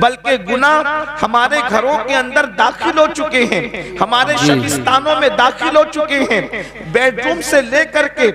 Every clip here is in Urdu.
بلکہ گناہ ہمارے گھروں کے اندر داخل ہو چکے ہیں، ہمارے شبستانوں میں داخل ہو چکے ہیں، بیڈ روم سے لے کر کے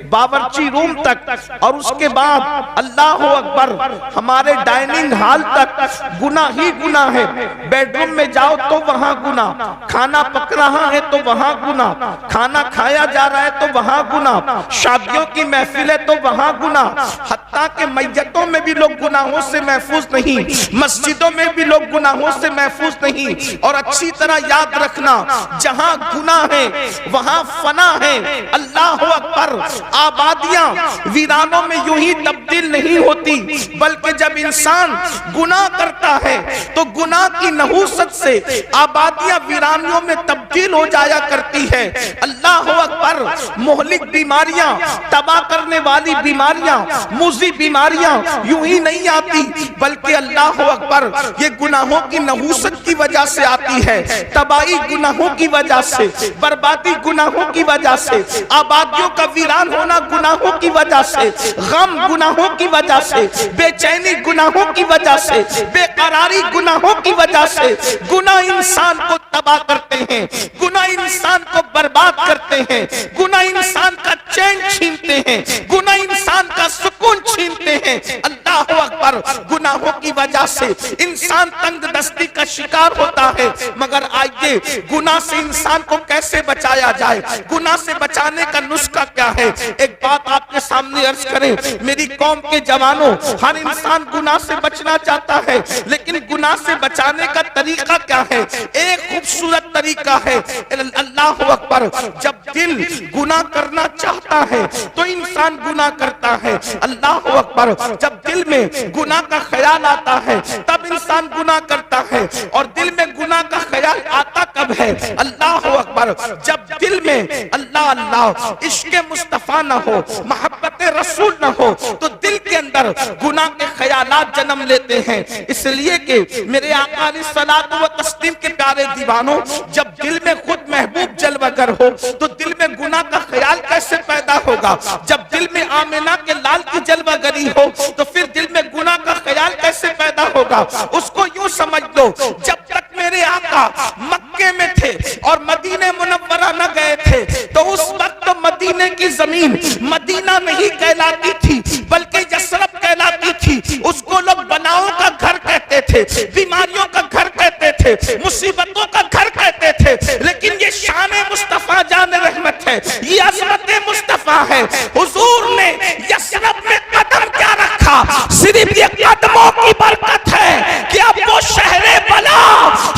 باورچی روم تک، اور اس کے بعد اللہ اکبر ہمارے ڈائننگ ہال تک گناہ ہی گناہ ہے۔ بیڈ روم میں جاؤ تو وہاں گناہ، کھانا پک رہا ہے تو وہاں گناہ، کھانا کھایا جا رہا ہے تو وہاں گناہ، شادیوں کی محفل ہے تو وہاں گناہ، حتیٰ کہ میتوں میں بھی لوگ گناہوں سے محفوظ نہیں، مسجدوں میں بھی لوگ گناہوں سے محفوظ نہیں۔ اور اچھی طرح یاد رکھنا، جہاں گناہ ہے وہاں فنا ہے۔ اللہ اکبر، آبادیاں ویرانوں میں یوں ہی تبدیل نہیں ہوتی، بلکہ جب انسان گناہ کرتا ہے تو گناہ کی نحوست سے آبادیاں ویرانیوں میں تبدیل ہو جایا کرتی ہے۔ اللہ اکبر، مہلک بیماریاں، تباہ کرنے والی بیماریاں، موذی بیماریاں یوں ہی نہیں آتی، بلکہ اللہ اکبر یہ گناہوں کی نحوست کی وجہ سے آتی ہے، تباہی گناہوں کی وجہ سے، بربادی گناہوں کی وجہ سے، آبادیوں کا ویران ہونا گناہوں کی وجہ سے، غم گناہوں کی وجہ سے، بے چینی گناہوں کی وجہ سے، بے قراری گناہوں کی وجہ سے۔ گناہ انسان کو تباہ کرتے ہیں، گناہ انسان کو برباد کرتے ہیں، گناہ انسان کا چین چھینتے ہیں، گناہ انسان کا سکون چھینتے ہیں۔ اللہ اکبر، گناہوں کی وجہ سے انسان تنگ دستی کا شکار ہوتا ہے، مگر آئیے گناہ سے انسان کو کیسے بچایا جائے، گناہ سے بچانے کا نسخہ کیا ہے؟ ایک بات آپ کے سامنے عرض کریں، میری قوم کے جوانوں، ہر انسان گناہ سے بچنا چاہتا ہے، لیکن گناہ سے بچانے کا طریقہ کیا ہے؟ ایک خوبصورت طریقہ ہے۔ اللہ اکبر، جب دل گناہ کرنا چاہتا ہے تو انسان گناہ کرتا ہے۔ اللہ اکبر، جب دل میں گناہ کا خیال آتا ہے تب انسان گناہ کرتا ہے، اور دل میں گناہ کا خیال آتا کب ہے؟ اللہ اکبر، جب دل میں اللہ اللہ عشق مصطفیٰ نہ ہو، محبت رسول نہ ہو، تو دل کے اندر گناہ کے خیالات جنم لیتے ہیں۔ اس لیے کہ میرے آقا علیہ الصلوۃ والتسلیم کے پیارے دیوانوں، جب دل میں خود محبوب جلوہ گر ہو تو دل میں گناہ کا خیال کیسے پیدا ہوگا؟ جب دل میں آمنہ کے لال کی جلوہ گری ہو تو پھر دل میں گناہ کا خیال کیسے پیدا ہوگا؟ اس کو یوں سمجھ لو، جب تک میرے آقا مکے میں تھے اور مدینہ منورہ نہ گئے تھے تو اس وقت مدینہ کی زمین مدینہ نہیں کہلاتی تھی بلکہ یثرب کہلاتی تھی۔ اس کو لوگ بناؤں کا گھر کہتے تھے، بیماریوں کا گھر کہتے تھے، مصیبتوں کا گھر کہتے تھے، لیکن یہ شان مصطفیٰ جان رحمت ہے، یہ عظمت مصطفیٰ ہے۔ حضور نے یثرب میں قدم کیا رکھا؟ صرف یہ قدموں کی برکت ہے کہ اب وہ شہر بلا،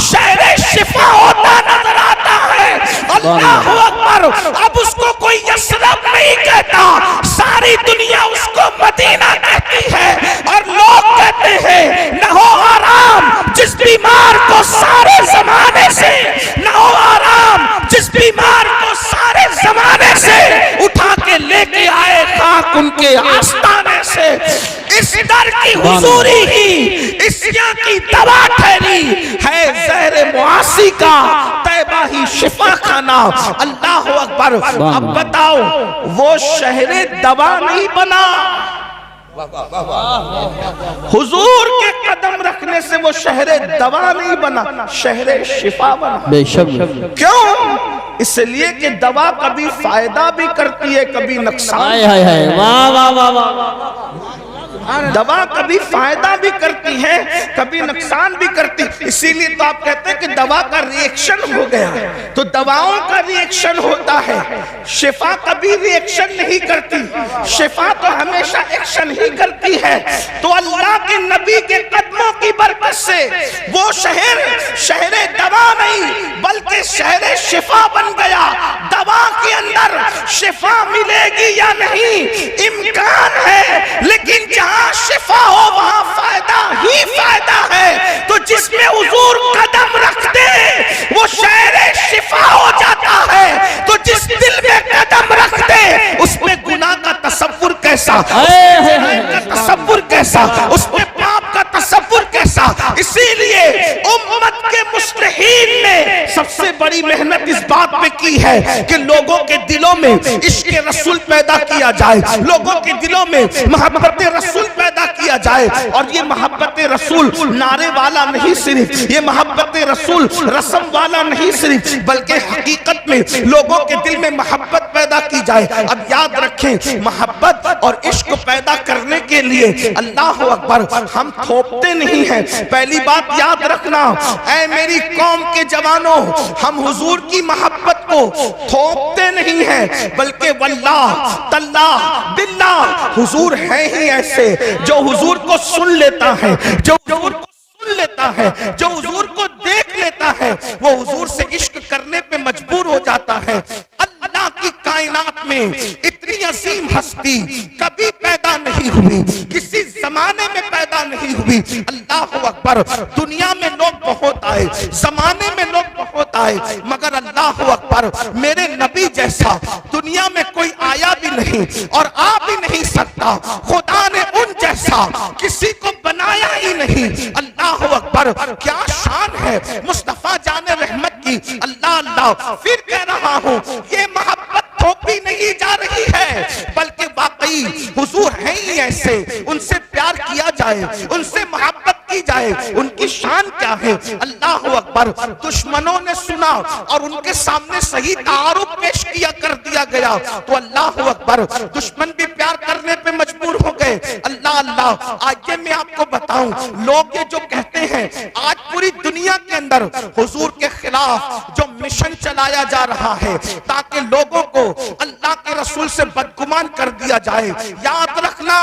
شہر شفا ہوتا نظر آتا ہے۔ اللہ اکبر، اب اس کو کوئی یثرب نہیں کہتا، ساری دنیا اس کو مدینہ کہتی ہے، اور لوگ کہتے ہیں نہ ہو آرام جس بیمار کو سارے زمانے سے، نہ ہو آرام جس بیمار کو سارے زمانے سے اٹھا کے لے کے آئے خاک ان کے آستانے سے۔ اس در کی حضوری ہی اسیاں کی دوا ٹھہری ہے، زہر معاصی کا طیبہ ہی شفا خانہ۔ اللہ اکبر، اب بتاؤ وہ شہر دوا نہیں بنا، حضور کے قدم رکھنے سے وہ شہر دوا نہیں بنا، شہر شفا بنا۔ بے شک۔ کیوں؟ اس لیے کہ دوا کبھی فائدہ بھی کرتی ہے، کبھی نقصان۔ واہ واہ واہ واہ۔ دوا کبھی فائدہ بھی کرتی ہے، کبھی نقصان بھی کرتی، اسی لیے تو آپ کہتے ہیں کہ دوا کا ری ایکشن ہو گیا، تو دواؤں کا ری ایکشن ہوتا ہے، شفا کبھی ری ایکشن نہیں کرتی، شفا تو ہمیشہ ایکشن ہی کرتی ہے۔ تو اللہ کے نبی کے قدموں کی برکت سے وہ شہر دوا نہیں بلکہ شہر شفا بن گیا۔ دوا کے اندر شفا ملے گی یا نہیں امکان ہے، لیکن جہاں شفا ہو وہاں فائدہ ہی فائدہ ہے۔ تو جس میں حضور قدم رکھتے وہ شہر شفا ہو جاتا ہے، تو جس دل میں قدم رکھتے اس میں گناہ کا تصور کیسا، کا تصور کیسا، اس میں پاپ کا تصور کیسا۔ اسی لیے امت کے مصلحین نے سب سے بڑی محنت اس بات پہ کی ہے کہ لوگوں کے دلوں میں عشق رسول پیدا کیا جائے، لوگوں کے دلوں میں محبت رسول پیدا کیا جائے. اور یہ محبت رسول نعرے والا نہیں صرف، یہ محبت رسول رسم والا نہیں صرف، بلکہ حقیقت میں لوگوں کے دل میں محبت پیدا کی جائے. اب یاد رکھیں، محبت اور عشق پیدا کرنے کے لیے اللہ اکبر ہم تھوپتے نہیں ہیں. پہلی بات یاد رکھنا، اے میری قوم کے جوانوں، ہم حضور کی محبت کو تھوپتے نہیں ہیں، بلکہ واللہ تاللہ باللہ حضور ہے ہی ایسے جو حضور کو سن لیتا ہے، جو حضور کو سن لیتا ہے، جو حضور کو دیکھ لیتا ہے، وہ حضور سے عشق کرنے پہ مجبور ہو جاتا ہے. اللہ کی کائنات میں اتنی عظیم ہستی کبھی پیدا نہیں ہوئی، کسی زمانے میں پیدا نہیں ہوئی. اللہ اکبر، دنیا میں لوگ بہت آئے، زمانے میں لوگ بہت آئے، مگر اللہ اکبر میرے نبی جیسا دنیا میں کوئی آیا بھی نہیں اور آ بھی نہیں سکتا. خدا نے ان جیسا کسی کو بنایا ہی نہیں. اللہ اکبر، کیا شان ہے مصطفیٰ جان رحمت کی. اللہ اللہ، پھر کہہ رہا ہوں، یہ محبت تھوپی نہیں جا رہی ہے، بلکہ واقعی حضور ہیں ہی ایسے، ان سے پیار کیا جائے، ان سے محبت کی جائے. ان کی شان کیا ہے؟ اللہ اکبر، دشمنوں نے سنا اور ان کے سامنے صحیح تعارف پیش کیا کر دیا گیا تو اللہ اکبر دشمن بھی پیار کرنے پہ مجبور ہو گئے. اللہ اللہ، آج میں آپ کو بتاؤں، لوگ یہ جو کہتے ہیں آج پوری دنیا کے اندر حضور کے خلاف جو مشن چلایا جا رہا ہے تاکہ لوگوں کو اللہ کے رسول سے بدگمان کر دیا جائے، یاد رکھنا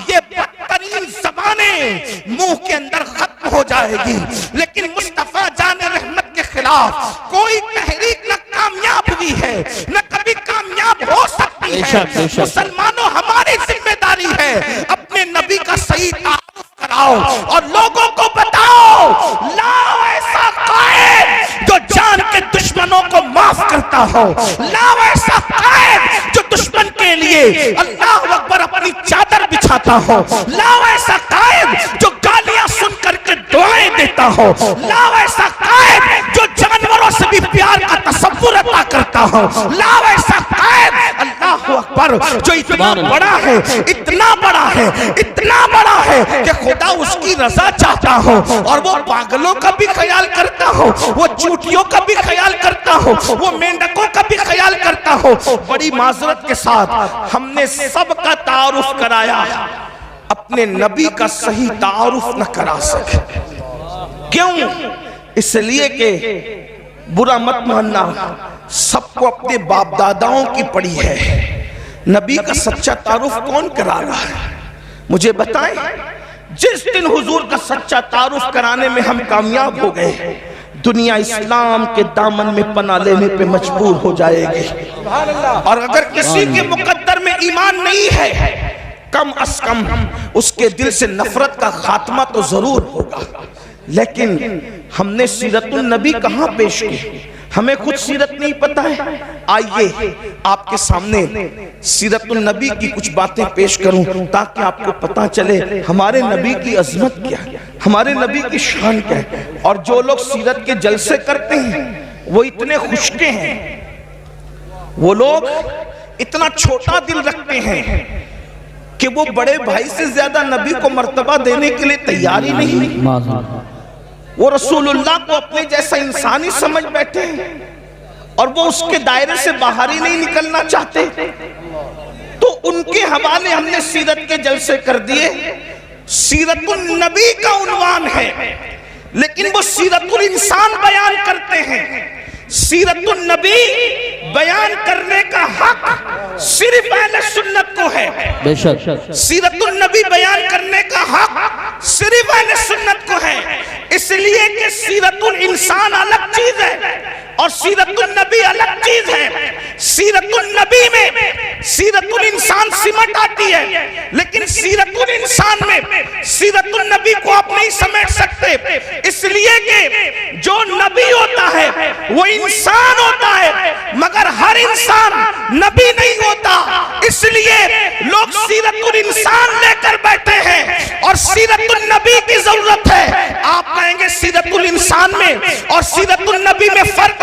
یہ بدترین زبانیں منہ کے اندر ختم ہو جائے گی، لیکن مصطفیٰ جان رحمت کے خلاف کوئی تحریک نہ کامیاب ہوئی ہے، نہ کبھی کامیاب ہو سکتی ہے. مسلمانوں، ہماری ذمہ داری ہے اپنے نبی کا صحیح تعارف کراؤ اور لوگوں کو بتاؤ، لاؤ ایسا قائد جو جان کے دشمنوں کو معاف کرتا ہو، لاؤ ایسا قائد جو دشمن کے لیے اللہ اکبر اپنی چادر بچھاتا ہو، لاؤ ایسا قائد جو گالیاں سن کر کے دعائیں دیتا ہو، لاؤ ایسا قائد جو جانوروں سے بھی پیار کا تصور عطا کرتا ہو، لاؤ ایسا قائد اللہ اکبر جو اتنا بڑا ہے، اتنا بڑا ہے، اتنا بڑا ہے کہ خدا اس کی رضا چاہتا ہو اور وہ پاگلوں کا بھی خیال کرتا ہو، وہ چوٹیوں کا بھی خیال کرتا ہو، وہ مینڈکوں کا بھی خیال کرتا ہو. بڑی معذرت کے ساتھ ہم نے سب کا تعارف کرایا، اپنے نبی کا صحیح تعارف نہ کرا سکے. کیوں؟ اس لیے کہ برا مت ماننا، سب کو اپنے باپ داداؤں کی پڑی ہے. نبی کا سچا تعارف کون کرا رہا ہے؟ مجھے بتائیں. جس دن حضور کا سچا تعارف کرانے میں ہم کامیاب ہو گئے، دنیا اسلام کے دامن میں پناہ لینے پہ مجبور ہو جائے گی. اور اگر کسی کے مقدر میں ایمان نہیں ہے، کم از کم اس کے دل سے نفرت کا خاتمہ تو ضرور ہوگا. لیکن ہم نے سیرت النبی کہاں پیش کی؟ ہمیں خود سیرت نہیں پتہ ہے. آئیے آپ کے سامنے سیرت النبی کی کچھ باتیں پیش کروں تاکہ آپ کو پتہ چلے ہمارے نبی کی عظمت کیا ہے، ہمارے نبی کی شان کیا ہے. اور جو لوگ سیرت کے جلسے کرتے ہیں وہ اتنے خشکے ہیں، وہ لوگ اتنا چھوٹا دل رکھتے ہیں کہ وہ بڑے بھائی سے زیادہ نبی کو مرتبہ دینے کے لیے تیار ہی نہیں. وہ رسول اللہ کو اپنے جیسا انسانی سمجھ بیٹھے ہیں اور وہ اس کے دائرے سے باہر ہی نہیں نکلنا چاہتے. تو ان کے حوالے ہم نے سیرت کے جلسے کر دیے. سیرت النبی کا عنوان ہے لیکن وہ سیرت الانسان بیان کرتے ہیں. سیرت النبی بیان کرنے کا حق صرف اہل سنت کو ہے. سیرت النبی بیان کرنے کا حق صرف اہل سنت کو ہے، اس لیے کہ سیرت الانسان الگ چیز ہے اور سیرت النبی الگ چیز ہے. سیرت النبی میں سیرت الانسان سمٹ آتی ہے، لیکن سیرت الانسان میں سیرت النبی کو آپ نہیں سمیٹ سکتے، اس لیے کہ جو نبی ہوتا ہے وہ انسان ہوتا ہے مگر ہر انسان نبی نہیں ہوتا. اس لیے لوگ سیرت الانسان لے کر بیٹھے ہیں اور سیرت النبی کی ضرورت ہے. آپ کہیں گے سیرت الانسان میں اور سیرت النبی میں فرق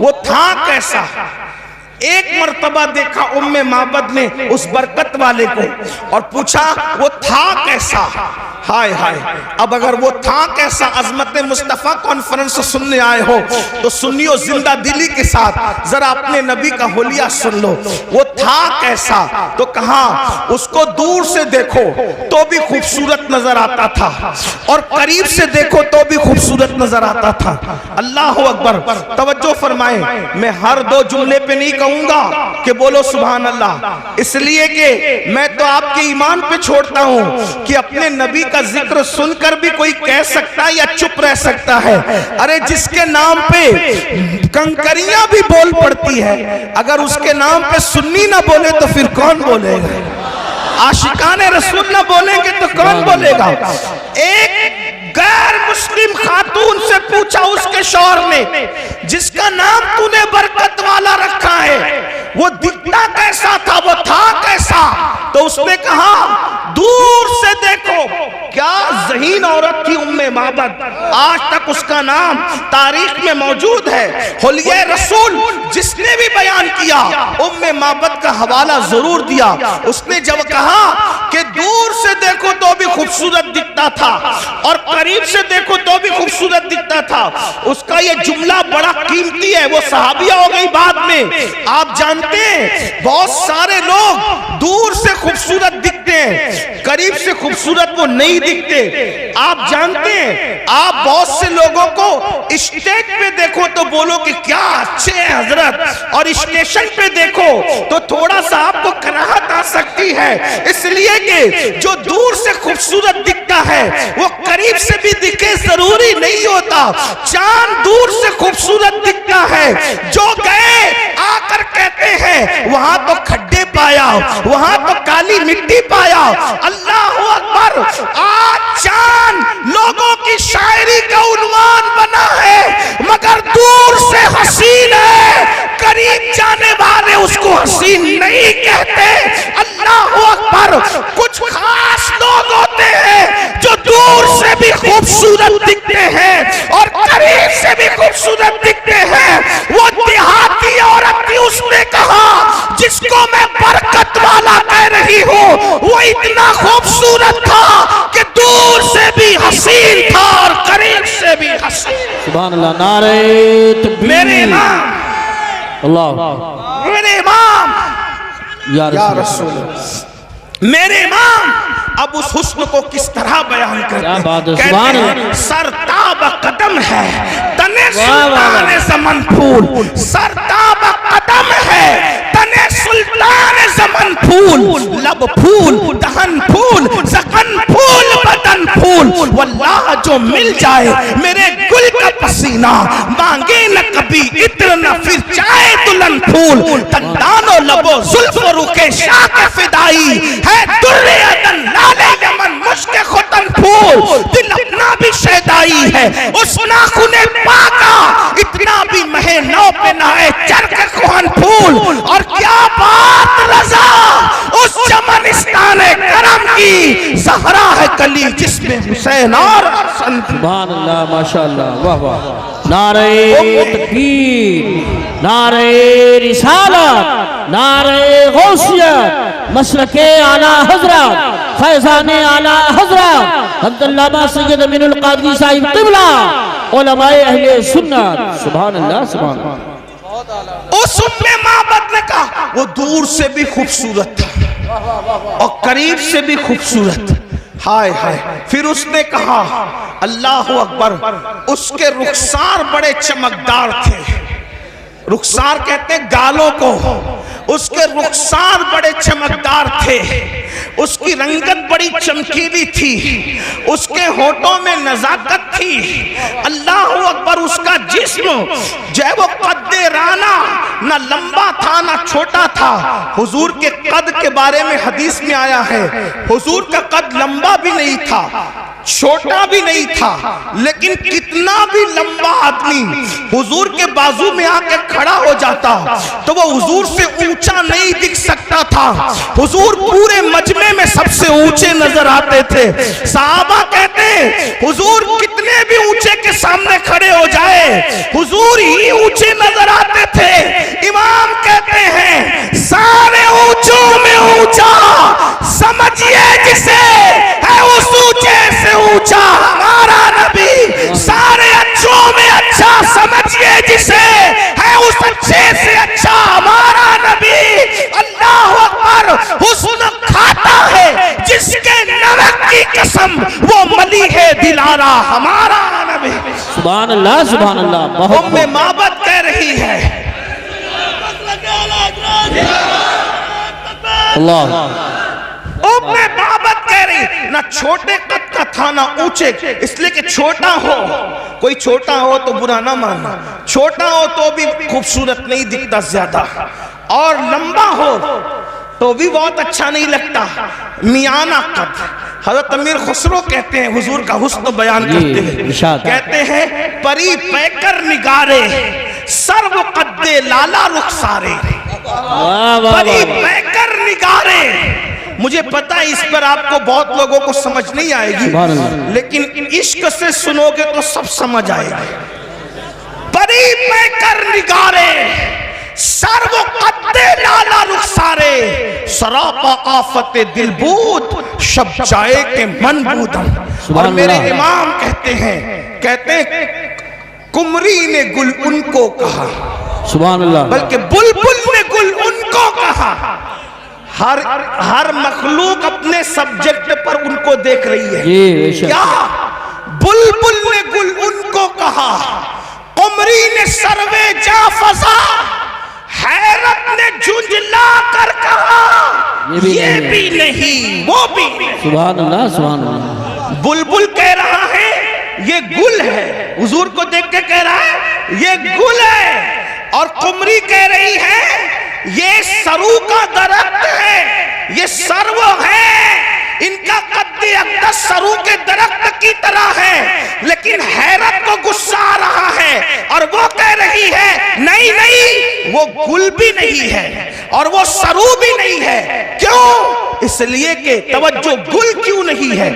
وہ تھا کیسا؟ ایک مرتبہ دیکھا ام معبد نے اس برکت والے کو اور پوچھا وہ تھا کیسا؟ ہائے ہائے، اب اگر وہ تھا کیسا عظمت مصطفیٰ کانفرنس سننے آئے ہو تو سنیو زندہ دلی کے ساتھ ذرا اپنے نبی کا حلیہ سن لو۔ وہ تھا کیسا تو کہا اس کو دور سے دیکھو تو بھی خوبصورت نظر آتا تھا اور قریب سے دیکھو تو بھی خوبصورت نظر آتا تھا۔ اللہ اکبر، توجہ فرمائیں، میں ہر دو جملے پہ نہیں کہوں گا کہ بولو سبحان اللہ، اس لیے کہ میں تو آپ کے ایمان پہ چھوڑتا ہوں کہ اپنے نبی کا ذکر سن کر بھی کوئی کہہ سکتا ہے یا چپ رہ سکتا ہے؟ ارے جس کے نام پہ کنکریاں بھی بول پڑتی ہے، اگر اس کے نام پہ سنی نہ بولے تو پھر کون بولے گا؟ عاشقان رسول نہ بولیں گے تو کون بولے گا؟ ایک غیر مسلم خاتون سے پوچھا اس کے شوہر نے، جس کا نام تو نے برکت والا رکھا ہے، وہ دکھتا کیسا تھا، وہ تھا کیسا؟ تو اس نے کہا دور سے دیکھو۔ کیا ذہین عورت تھی ام معبد، آج تک اس کا نام تاریخ میں موجود ہے۔ حلیہ رسول جس نے بھی بیان کیا ام معبد کا حوالہ ضرور دیا۔ اس نے جب کہا کہ دور سے دیکھو تو بھی خوبصورت دکھتا تھا اور قریب سے دیکھو تو بھی خوبصورت دکھتا تھا، اس کا یہ جملہ بڑا قیمتی ہے۔ وہ صحابیہ ہو گئی بعد میں۔ آپ جانتے ہیں بہت سارے لوگ دور سے خوبصورت دکھتے ہیں، قریب سے خوبصورت وہ نہیں دکھتے۔ آپ جانتے ہیں آپ بہت سے لوگوں کو اسٹیج پہ دیکھو تو بولو کہ کیا اچھے ہیں حضرت، اور اسٹیشن پہ دیکھو تو تھوڑا سا آپ کو کراہت آ سکتی ہے، اس لیے کہ جو دور سے خوبصورت دکھتا ہے وہ قریب سے بھی دکھے ضروری نہیں ہوتا۔ چاند دور سے خوبصورت دکھتا ہے، جو گئے آ کر کہتے ہیں وہاں تو کھڈے پایا، وہاں تو کالی مٹی پایا۔ اللہ اکبر، آج چاند لوگوں کی شاعری کا عنوان بنا ہے مگر دور سے حسین ہے، قریب جانے والے اس کو حسین نہیں کہتے۔ اللہ اکبر، کچھ خاص لوگ ہوتے ہیں جو دور سے بھی خوبصورت دکھتے ہیں اور قریب سے بھی خوبصورت دکھتے ہیں۔ وہ دیہاتی عورت تھی، اس نے کہا جس کو میں برکت والا کہہ رہی ہوں وہ اتنا خوبصورت تھا کہ دور سے بھی حسین تھا اور قریب سے بھی حسین۔ سبحان اللہ، نعرہ تکبیر۔ میرے امام، اللہ، میرے امام یا رسول میرے امام اب اس حسن کو کس طرح بیان کرتے کہتے ہیں سرتاب قدم ہے تنے سلطان زمن پھول، سرتاب قدم ہے تنے سلطان زمن پھول، لب پھول، دہن پھول، زخن پھول، بدن پھول۔ واللہ جو مل جائے میرے گل کا پسینہ، مانگے نہ کبھی عطر نہ پھر چاہے دلہن پھول۔ دندان و لب و زلف و رخ شاہ کے فدائی ہے در عدن لالے یمن مشک ختن پھول۔ دل اپنا بھی شیدائی ہے اس ناخن پاکا، اتنا بھی مہے نو پہ نہ ہے چرک کوہن پھول۔ اور کیا بات رضا اس چمنستان کرم کی، زہرا ہے کلی جس میں حسین اور حسن۔ سبحان اللہ، ماشاءاللہ، واہ واہ۔ نعرہ تکبیر، نعرہ رسالت، نعرہ غوثیت، مسلک اعلی حضرت، فیضان اعلی حضرت حضرت علامہ سید امین القادری صاحب قبلہ، علماء اہل سنت۔ سبحان اللہ، سبحان اللہ۔ اس ام معبد نے کہا وہ دور سے بھی خوبصورت تھا اور قریب سے بھی خوبصورت۔ ہائے ہائے، پھر اس نے کہا اللہ اکبر، اس کے رخسار بڑے چمکدار تھے۔ رخسار کہتے ہیں گالوں کو، اس کے رخسار بڑے چمکدار تھے، اس کی رنگت بڑی چمکیلی تھی، اس کے ہونٹوں میں نزاکت تھی۔ اللہ اکبر، اس کا جسم جو ہے وہ قد رانا، نہ لمبا تھا نہ چھوٹا تھا۔ حضور کے قد کے بارے میں حدیث میں آیا ہے حضور کا قد لمبا بھی نہیں تھا، چھوٹا بھی نہیں تھا، لیکن کتنا بھی لمبا آدمی حضور کے بازو میں آ کے کھڑا ہو جاتا تو وہ حضور سے اونچا نہیں دکھ سکتا تھا۔ حضور پورے مجمع میں سب سے اونچے نظر آتے تھے۔ صحابہ کہتے ہیں حضور کتنے بھی اونچے کے سامنے کھڑے ہو جائے حضور ہی اونچے نظر آتے تھے۔ امام کہتے ہیں سارے اونچوں میں اونچا سمجھیے جسے ہے اس اونچے سے اونچا ہمارا نبی، سارے اچھوں میں اچھا سمجھیے جسے ہے اس اچھے سے اچھا ہمارا نبی۔ اللہ اکبر، حسن کھاتا ہے جس کے نمک کی قسم وہ ملی ہے دلارا ہمارا نبی۔ سبحان اللہ سبحان اللہ، بہت ام معبد کہہ رہی ہے اللہ، ام معبد کہہ رہی نہ چھوٹے قد کا تھا نہ اونچے، اس لیے کہ چھوٹا ہو، کوئی چھوٹا ہو تو برا نہ ماننا، چھوٹا ہو تو بھی خوبصورت نہیں دکھتا زیادہ، اور لمبا ہو تو بھی بہت اچھا نہیں لگتا، میانہ قد۔ حضرت امیر خسرو کہتے ہیں حضور کا حسن بیان کرتے ہیں، کہتے ہیں پری پیکر نگارے سرو قد لالا رخسارے، پری پیکر نگارے۔ مجھے پتا ہے اس پر آپ کو بہت لوگوں کو سمجھ نہیں آئے گی، لیکن عشق سے سنو گے تو سب سمجھ آئے گا۔ پری پیکر نگارے سرو قد لالا رخسارے، سراپا آفت دل بود شب جائے کے من بودم۔ اور میرے امام کہتے ہیں کمری نے گل ان کو کہا، سبحان اللہ، بلکہ بلبل نے گل ان کو کہا۔ ہر مخلوق اپنے سبجیکٹ پر ان کو دیکھ رہی ہے، کیا بلبل نے گل ان کو کہا، قمری نے سروے جا فضا، حیرت نے جھنجھلا کر کہا یہ بھی نہیں وہ بھی نہیں۔ سبحان اللہ سبحان اللہ، بلبل کہہ رہا ہے یہ گل ہے، حضور کو دیکھ کے کہہ رہا ہے یہ گل ہے، اور قمری کہہ رہی ہے یہ سرو کا درخت ہے، یہ سرو ہے، ان کا قد اقدس سرو کے درخت کی طرح ہے، لیکن حیرت کو غصہ آ رہا ہے اور وہ کہہ رہی ہے نہیں نہیں وہ گل بھی نہیں ہے اور وہ سرو بھی نہیں ہے۔ کیوں؟ اس لیے کہ توجہ، گل کیوں نہیں ہے،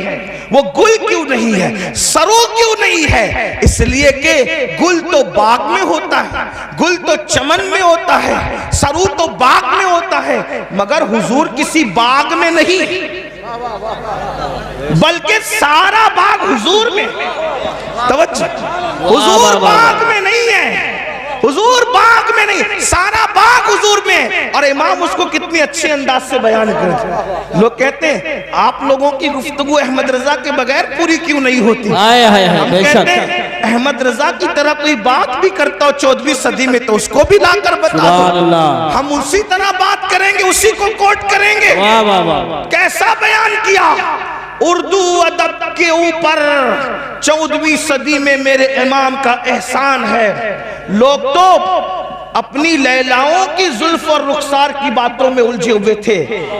وہ گل کیوں نہیں ہے، سرو کیوں نہیں ہے؟ اس لیے کہ گل تو باغ میں ہوتا ہے، گل تو چمن میں ہوتا ہے، سرو تو باغ میں ہوتا ہے، مگر حضور کسی باغ میں نہیں، بلکہ سارا باغ حضور میں۔ توجہ، حضور باغ میں نہیں ہے، حضور باغ میں نہیں، سارا باغ حضور میں۔ اور امام اس کو کتنی اچھے انداز سے بیان کرتے، لوگ کہتے ہیں آپ لوگوں کی گفتگو احمد رضا کے بغیر پوری کیوں نہیں ہوتی؟ ہم کہتے ہیں احمد رضا کی طرح کوئی بات بھی کرتا ہو 14ویں صدی میں تو اس کو بھی لا کر بتا دو، ہم اسی طرح بات کریں گے، اسی کو کوٹ کریں گے۔ کیسا بیان کیا؟ اردو ادب کے اوپر 14ویں صدی میں میرے امام کا احسان ہے۔ لوگ تو اپنی لیلاؤں کی زلف اور رخسار کی باتوں میں الجھے ہوئے تھے،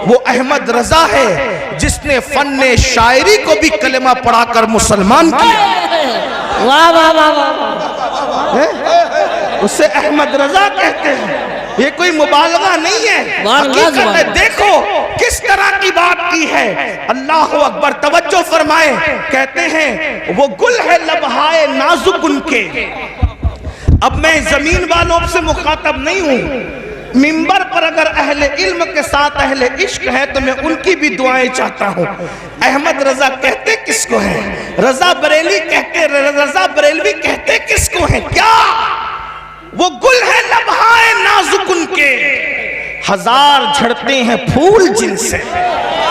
وہ احمد رضا ہے جس نے فن شاعری کو بھی کلمہ پڑھا کر مسلمان کیا۔ اسے احمد رضا کہتے ہیں، یہ کوئی مبالغہ نہیں ہے، حقیقت ہے۔ دیکھو کس طرح کی بات کی ہے، اللہ اکبر، توجہ فرمائے۔ کہتے ہیں وہ گل ہے لبہائے نازک ان کے۔ اب میں زمین والوں سے مخاطب نہیں ہوں، منبر پر اگر اہل علم کے ساتھ اہل عشق ہے تو میں ان کی بھی دعائیں چاہتا ہوں۔ احمد رضا کہتے کس کو ہیں؟ رضا بریلوی کہتے کس کو ہیں؟ کیا وہ گل ہے لبہائے نازک ان کے، ہزار جھڑتے ہیں پھول جن سے۔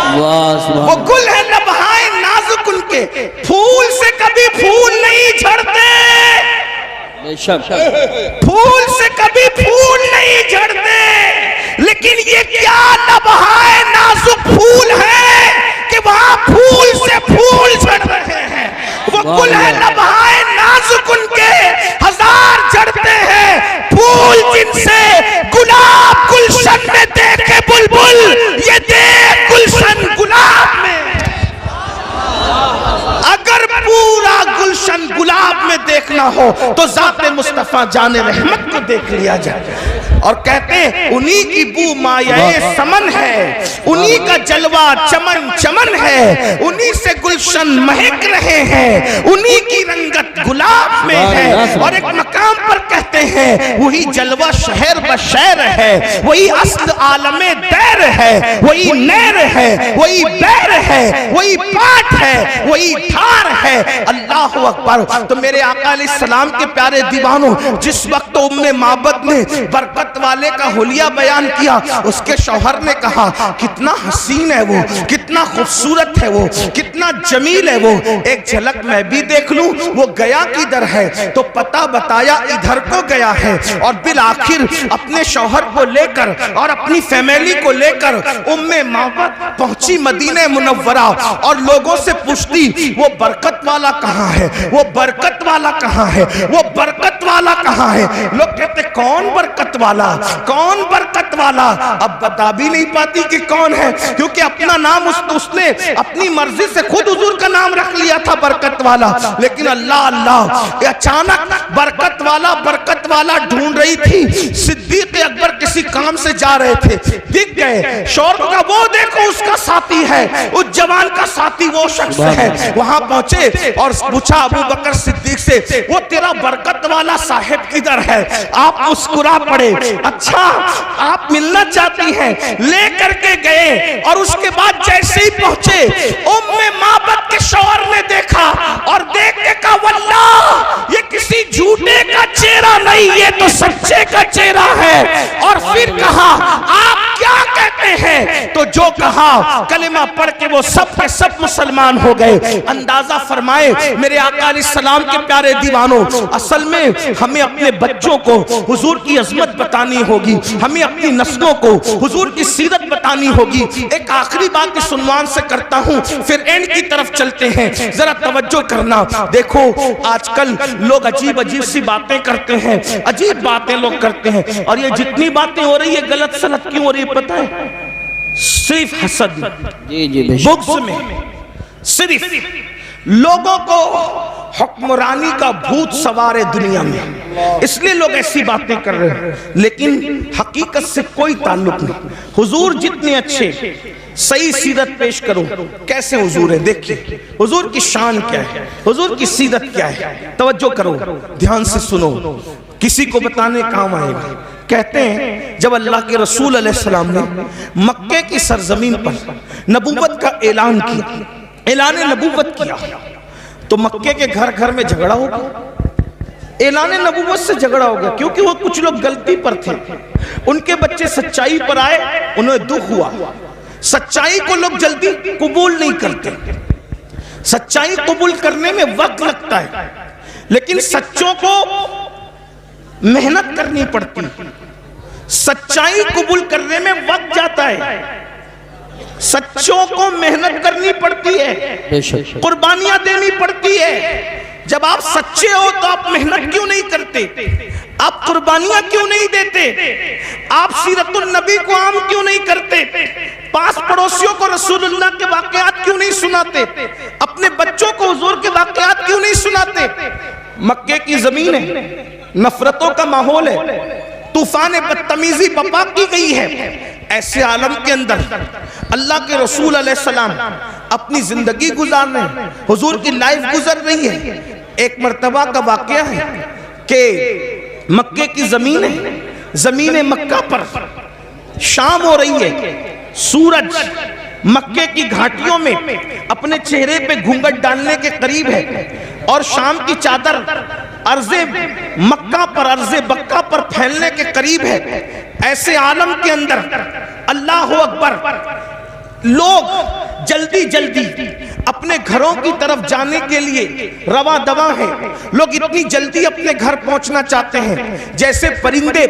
وہ گل ہے لبہائے نازک ان کے، پھول سے کبھی پھول نہیں جھڑتے، پھول سے کبھی پھول نہیں جھڑتے، لیکن یہ کیا لبہائے نازک پھول ہے کہ وہاں پھول سے پھول جھڑ رہے ہیں۔ وہ گل ہے لبہائے نازک ان کے، ہزار جھڑتے ہیں پھول جن سے، گلاب گلشن میں دیکھے بلبل، یہ دیکھ گلشن گلاب میں۔ اگر ہو تو ذات مصطفیٰ جان رحمت کو دیکھ لیا جائے. اور کہتے ہیں انہی کی بو مایہ سمن ہے, انہی کا جلوہ چمن چمن ہے, انہی سے گلشن مہک رہے ہیں, انہی کی رنگت گلاب میں ہے. اور ایک مقام پر کہتے ہیں وہی جلوہ شہر بشہر ہے, وہی اصل عالم دیر ہے, وہی نیر ہے, وہی بیر ہے, وہی پاٹ ہے, وہی دھار ہے. اللہ اکبر. تو میرے آقا علیہ السلام کے پیارے دیوانوں, جس وقت ام معبد نے برکت والے کا حلیہ بیان کیا, اس کے شوہر نے کہا کتنا حسین ہے وہ, کتنا خوبصورت ہے وہ, کتنا جمیل ہے وہ, ایک جھلک میں بھی دیکھ لوں. وہ گیا کدھر ہے تو پتہ بتایا ادھر کو گیا ہے. اور بالآخر اپنے شوہر کو لے کر اور اپنی فیملی کو لے کر ام معبد پہنچی مدینہ منورہ, اور لوگوں سے پوچھتی وہ برکت والا کہاں ہے, وہ برکت والا کہاں ہے, وہ برکت والا کہاں ہے. لوگ کہتے کون برکت والا, کون برکت والا. اب بتا بھی نہیں پاتی کہ کون ہے, کیونکہ اپنا نام اس نے اپنی مرضی سے خود حضور کا نام رکھ لیا تھا برکت والا. لیکن اللہ اللہ اچانک برکت والا ڈھونڈ رہی تھی. صدیق اکبر کسی کام سے جا رہے تھے, دکھ گئے. شور کا وہ دیکھو اس کا ساتھی ہے, اس جوان کا ساتھی وہ شخص ہے. وہاں پہنچے اور پوچھا ابو بکر صدیق سے وہ تیرا برکت والا صاحب کدھر ہے. آپ مسکرا پڑے, اچھا آپ ملنا چاہتی ہیں, لے کر کے گئے. اور اس کے بعد جیسے ہی پہنچے ام معبد کے شوہر نے دیکھا اور دیکھ کے کہا واللہ یہ کسی جھوٹے کا چہرہ نہیں, یہ تو سچے کا چہرہ ہے. اور پھر کہا آپ کیا کہتے ہیں, تو جو کہا کلمہ پڑھ کے وہ سب کے سب مسلمان ہو گئے. اندازہ فرمائے میرے آقا علیہ السلام کے پیارے دیوانوں, اصل میں ہمیں اپنے بچوں کو حضور کی عظمت بتانی ہوگی, ہمیں اپنی نسلوں کو حضور کی سیرت بتانی ہوگی. ایک آخری بات اس عنوان سے کرتا ہوں, پھر اینڈ کی طرف چلتے ہیں. ذرا توجہ کرنا. دیکھو آج کل لوگ عجیب عجیب سی باتیں کرتے ہیں, عجیب باتیں لوگ کرتے ہیں. اور یہ جتنی باتیں ہو رہی ہے غلط سلط کیوں ہو رہی ہے پتہ ہے؟ صرف حسد میں, بغض میں, صرف لوگوں کو حکمرانی کا بھوت سوار ہے دنیا میں, اس لیے لوگ ایسی باتیں کر رہے ہیں. لیکن حقیقت سے کوئی تعلق نہیں. حضور جتنے اچھے, صحیح سیرت پیش کرو کیسے حضور ہے. دیکھیے حضور کی شان کیا ہے, حضور کی سیرت کیا ہے. توجہ کرو, دھیان سے سنو, کسی کو بتانے کام آئے گا. کہتے ہیں جب اللہ کے رسول علیہ السلام نے مکے کی سرزمین پر نبوت کا اعلان کیا, اعلان نبوت کیا, تو مکے کے گھر گھر میں جھگڑا ہو گیا. اعلان نبوت سے جھگڑا ہو گیا کیونکہ وہ کچھ لوگ غلطی پر تھے, ان کے بچے سچائی پر آئے, انہیں دکھ ہوا. سچائی کو لوگ جلدی قبول نہیں کرتے, سچائی قبول کرنے میں وقت لگتا ہے, لیکن سچوں کو محنت کرنی پڑتی. سچائی قبول کرنے میں وقت جاتا ہے, سچوں کو محنت کرنی پڑتی ہے, قربانیاں دینی پڑتی ہے. جب آپ سچے ہو تو آپ محنت کیوں نہیں کرتے, آپ قربانیاں کیوں نہیں دیتے, آپ سیرت النبی کو عام کیوں نہیں کرتے, پاس پڑوسیوں کو رسول اللہ کے واقعات کیوں نہیں سناتے, اپنے بچوں کو حضور کے واقعات کیوں نہیں سناتے. مکے کی زمین ہے, نفرتوں کا ماحول ہے, طوفان بدتمیزی بپا کی گئی ہے. ایسے عالم کے اندر اللہ کے رسول علیہ السلام اپنی زندگی گزار رہے ہیں, حضور کی لائف گزر رہی ہے. ایک مرتبہ کا واقعہ ہے کہ مکے کی زمین ہے, زمین مکہ پر شام ہو رہی ہے, سورج مکے کی گھاٹیوں میں اپنے چہرے پہ گھونگھٹ ڈالنے کے قریب ہے, اور شام کی چادر عرض مکہ پر, عرض بکہ پر پھیلنے کے قریب ہے. ایسے عالم کے اندر اللہ اکبر, لوگ جلدی جلدی اپنے گھروں کی طرف جانے کے لیے رواں دواں ہیں. لوگ اتنی جلدی اپنے گھر پہنچنا چاہتے ہیں جیسے پرندے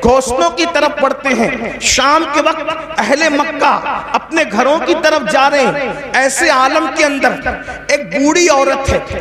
گھونسلوں کی طرف بڑھتے ہیں. شام کے وقت اہل مکہ اپنے گھروں کی طرف جا رہے ہیں. ایسے عالم کے اندر ایک بوڑھی عورت ہے,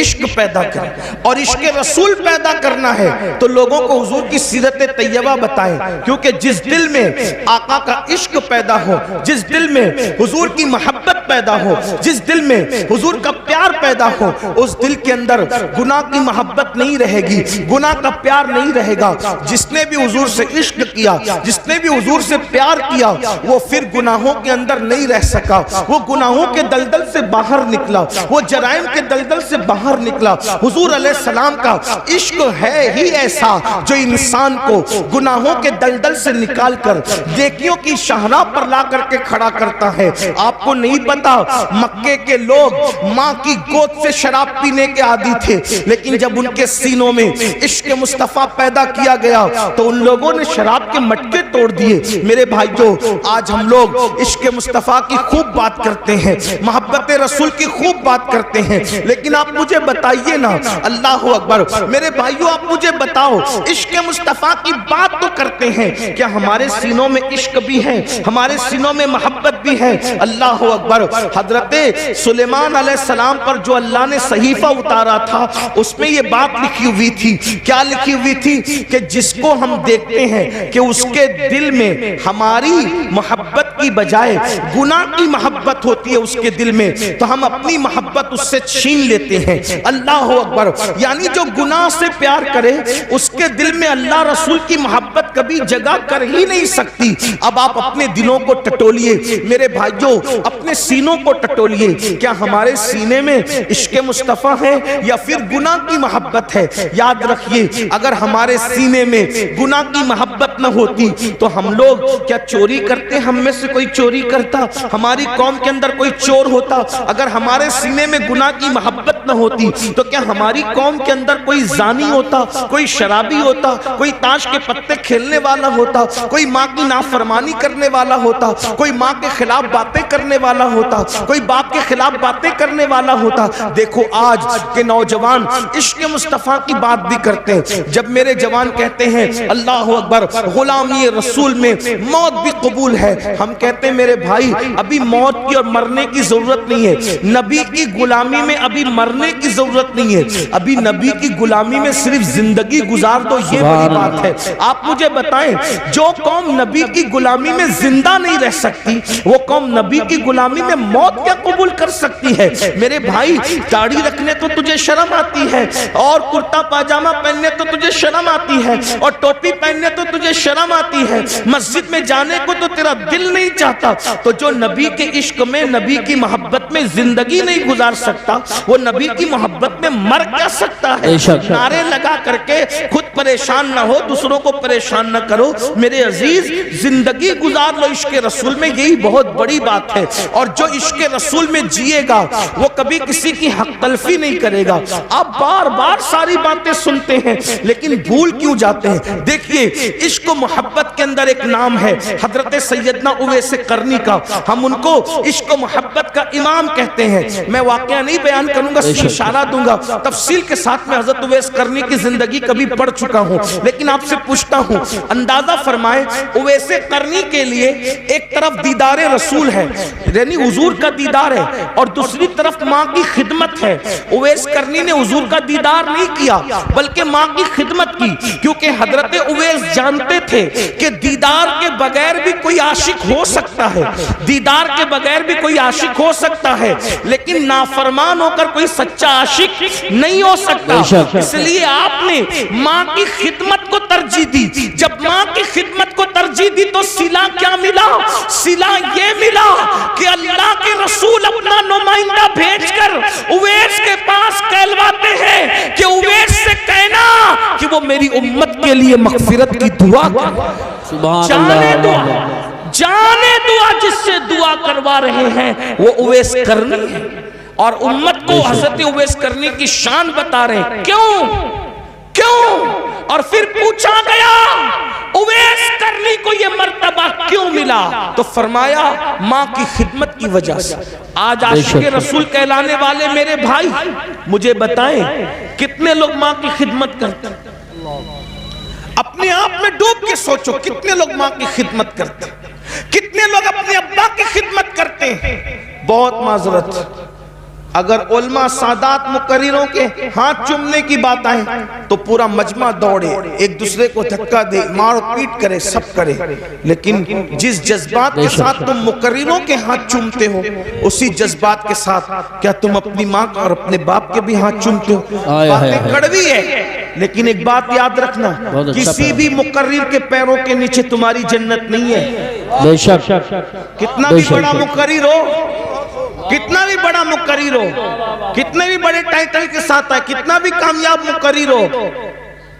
عشق پیدا کریں، اور عشق رسول پیدا کرنا ہے تو لوگوں کو حضور کی سیرت طیبہ بتائیں، کیونکہ جس دل میں آقا کا عشق پیدا ہو، جس دل میں حضور کی محبت پیدا ہو، جس دل میں حضور کا پیار پیدا ہو، اس دل کے اندر گناہ کی محبت نہیں رہے گی، گناہ کا پیار نہیں رہے گا۔ جس نے بھی حضور سے عشق کیا، جس نے بھی حضور سے پیار کیا، وہ پھر گناہوں کے اندر نہیں رہ سکا، وہ گناہوں کے دلدل سے باہر نکلا، وہ جرائم کے دلدل سے باہر نکلا۔ حضور علیہ السلام کا عشق ہے ہی ایسا جو انسان کو گناہوں کے دلدل سے نکال کر نیکیوں کی شاہراہ پر لا کر کے کھڑا کرتا ہے۔ آپ کو نہیں پتا مکے کے لوگ ماں کی گود سے شراب پینے کے عادی تھے، لیکن جب ان کے سینوں میں عشق مصطفیٰ پیدا کیا گیا تو ان لوگوں نے شراب کے مٹکے توڑ دیے۔ میرے بھائیو، آج ہم لوگ عشق مصطفیٰ کی خوب بات کرتے ہیں، محبت رسول کی خوب بات کرتے ہیں، لیکن آپ مجھے بتائیے نا، اللہ اکبر، میرے بھائیو آپ مجھے بتاؤ، عشق مصطفیٰ کی بات تو کرتے ہیں، کیا ہمارے سینوں میں عشق بھی ہے، ہمارے سینوں میں محبت بھی ہے؟ اللہ اکبر۔ حضرت سلیمان علیہ السلام پر جو اللہ نے صحیفہ اتارا تھا، اس میں یہ بات لکھی ہوئی تھی، کیا لکھی ہوئی تھی؟ کہ جس کو ہم دیکھتے ہیں کہ اس کے دل میں ہماری محبت کی بجائے گناہ کی محبت ہوتی ہے اس کے دل میں، تو ہم اپنی محبت اس سے چھین لیتے ہیں۔ اللہ اکبر۔ یعنی جو گناہ سے پیار کرے اس کے دل میں اللہ رسول کی محبت کبھی جگہ کر ہی نہیں سکتی۔ اب آپ اپنے دلوں کو ٹٹولیے میرے بھائیوں، اپنے سینوں کو ٹٹولیے، کیا ہمارے سینے میں عشق مصطفیٰ ہے یا پھر گناہ کی محبت ہے؟ یاد رکھیے، اگر ہمارے سینے میں گناہ کی محبت نہ ہوتی تو ہم لوگ کیا چوری کرتے؟ ہم میں سے کوئی چوری کرتا؟ ہماری قوم کے اندر کوئی چور ہوتا؟ اگر ہمارے سینے میں گناہ کی محبت نہ ہوتی تو کیا ہماری قوم کے اندر کوئی زانی ہوتا، کوئی شرابی ہوتا، کوئی تاش کے پتے کھیلنے والا ہوتا، کوئی ماں کی نافرمانی کرنے والا ہوتا، کوئی ماں کے خلاف باتیں کرنے والا ہوتا، کوئی باپ کے خلاف باتیں کرنے والا ہوتا؟ دیکھو آج کے نوجوان عشق مصطفیٰ کی بات بھی کرتے ہیں۔ جب میرے جوان کہتے ہیں اللہ اکبر، غلامی رسول میں موت بھی قبول ہے، ہم کہتے ہیں میرے بھائی ابھی موت کی اور مرنے کی ضرورت نہیں ہے، نبی کی غلامی میں ابھی مرنے کی ضرورت نہیں ہے، ابھی نبی کی غلامی میں صرف زندگی گزار دو، یہ بڑی بات ہے۔ آپ مجھے بتائیں، جو قوم نبی کی غلامی میں زندہ نہیں رہ سکتی، وہ قوم نبی کی غلامی میں موت کیا قبول کر سکتی ہے؟ میرے بھائی داڑھی رکھنے تو تجھے شرم آتی ہے، اور کرتا پاجامہ پہننے تو تجھے شرم آتی ہے، اور ٹوپی پہننے تو تجھے شرم آتی ہے، مسجد میں جانے کو تو تیرا دل نہیں چاہتا، تو جو نبی کے عشق میں، نبی کی محبت میں زندگی نہیں گزار سکتا، وہ نبی کی محبت میں مر کیا سکتا ہے؟ نعرے لگا کر کے خود پریشان نہ ہو، دوسروں کو پریشان نہ کرو۔ میرے عزیز، زندگی گزار لو عشق رسول میں، یہی بہت بڑی بات ہے، اور جو عشق رسول میں جیے گا وہ کبھی کسی کی حق تلفی نہیں کرے گا۔ آپ بار بار ساری باتیں سنتے ہیں لیکن بھول کیوں جاتے ہیں؟ دیکھیے، عشق و محبت کے اندر ایک نام ہے حضرت سیدنا اویس قرنی کا، ہم ان کو عشق و محبت کا امام کہتے ہیں۔ میں واقعہ نہیں بیان کروں گا، صرف اشارہ دوں گا، تفصیل کے ساتھ میں حضرت اویس قرنی کی زندگی کبھی پڑھ چکا ہوں، لیکن آپ سے پوچھتا ہوں، اندازہ فرمائیں اویس قرنی کے لیے ایک طرف دیدار رسول ہے، یعنی حضور کا دیدار ہے، اور دوسری طرف ماں کی خدمت ہے۔ اویس قرنی نے حضور کا دیدار نہیں کیا بلکہ ماں کی خدمت کی، کیونکہ حضرت اویس جانتے تھے کہ دیدار کے بغیر بھی کوئی عاشق ہو سکتا ہے، دیدار کے بغیر بھی کوئی عاشق ہو سکتا ہے، لیکن نافرمان ہو کر کوئی سچا عاشق نہیں ہو سکتا۔ اس لیے آپ نے ماں کی خدمت کو ترجیح دی۔ جب ماں کی خدمت کو ترجیح دی تو صلہ کیا ملا؟ صلہ یہ ملا کہ اللہ کے رسول اپنا نمائندہ بھیج کر اویس کے پاس کہلواتے ہیں کہ اویس سے کہنا کہ وہ میری امت کے لیے مغفرت کی دعا کرے۔ جانے دعا جس سے دعا کروا رہے ہیں وہ اویس قرنی ہے، اور امت کو حضرت اویس قرنی کی شان بتا رہے ہیں۔ کیوں؟ اور پھر پوچھا گیا اویس قرنی کو یہ مرتبہ کیوں ملا؟ تو فرمایا ماں کی خدمت کی وجہ سے۔ آج عاشق رسول کہلانے والے میرے بھائی مجھے بتائیں کتنے لوگ ماں کی خدمت کرتے ہیں؟ اپنے آپ میں ڈوب کے سوچو، کتنے لوگ ماں کی خدمت کرتے ہیں؟ کتنے لوگ اپنے ابا کی خدمت کرتے ہیں؟ بہت معذرت، اگر علماء سادات مقرروں کے ہاتھ چومنے کی بات آئے تو پورا مجمع دوڑے، ایک دوسرے کو دھکا دے، مار پیٹ کرے، سب کرے، لیکن جس جذبات کے ساتھ تم مقرروں کے ہاتھ چومتے ہو اسی جذبات کے ساتھ کیا تم اپنی ماں کا اور اپنے باپ کے بھی ہاتھ چومتے ہو؟ باتیں کڑوی ہے، لیکن ایک بات یاد رکھنا، کسی بھی مقرر کے پیروں کے نیچے تمہاری جنت نہیں ہے۔ بے شک، کتنا بھی بڑا مقرر ہو، کتنا بھی بڑا مقرر ہو، کتنے بھی بڑے ٹائٹل کے ساتھ ہے، کتنا بھی کامیاب مقرر ہو،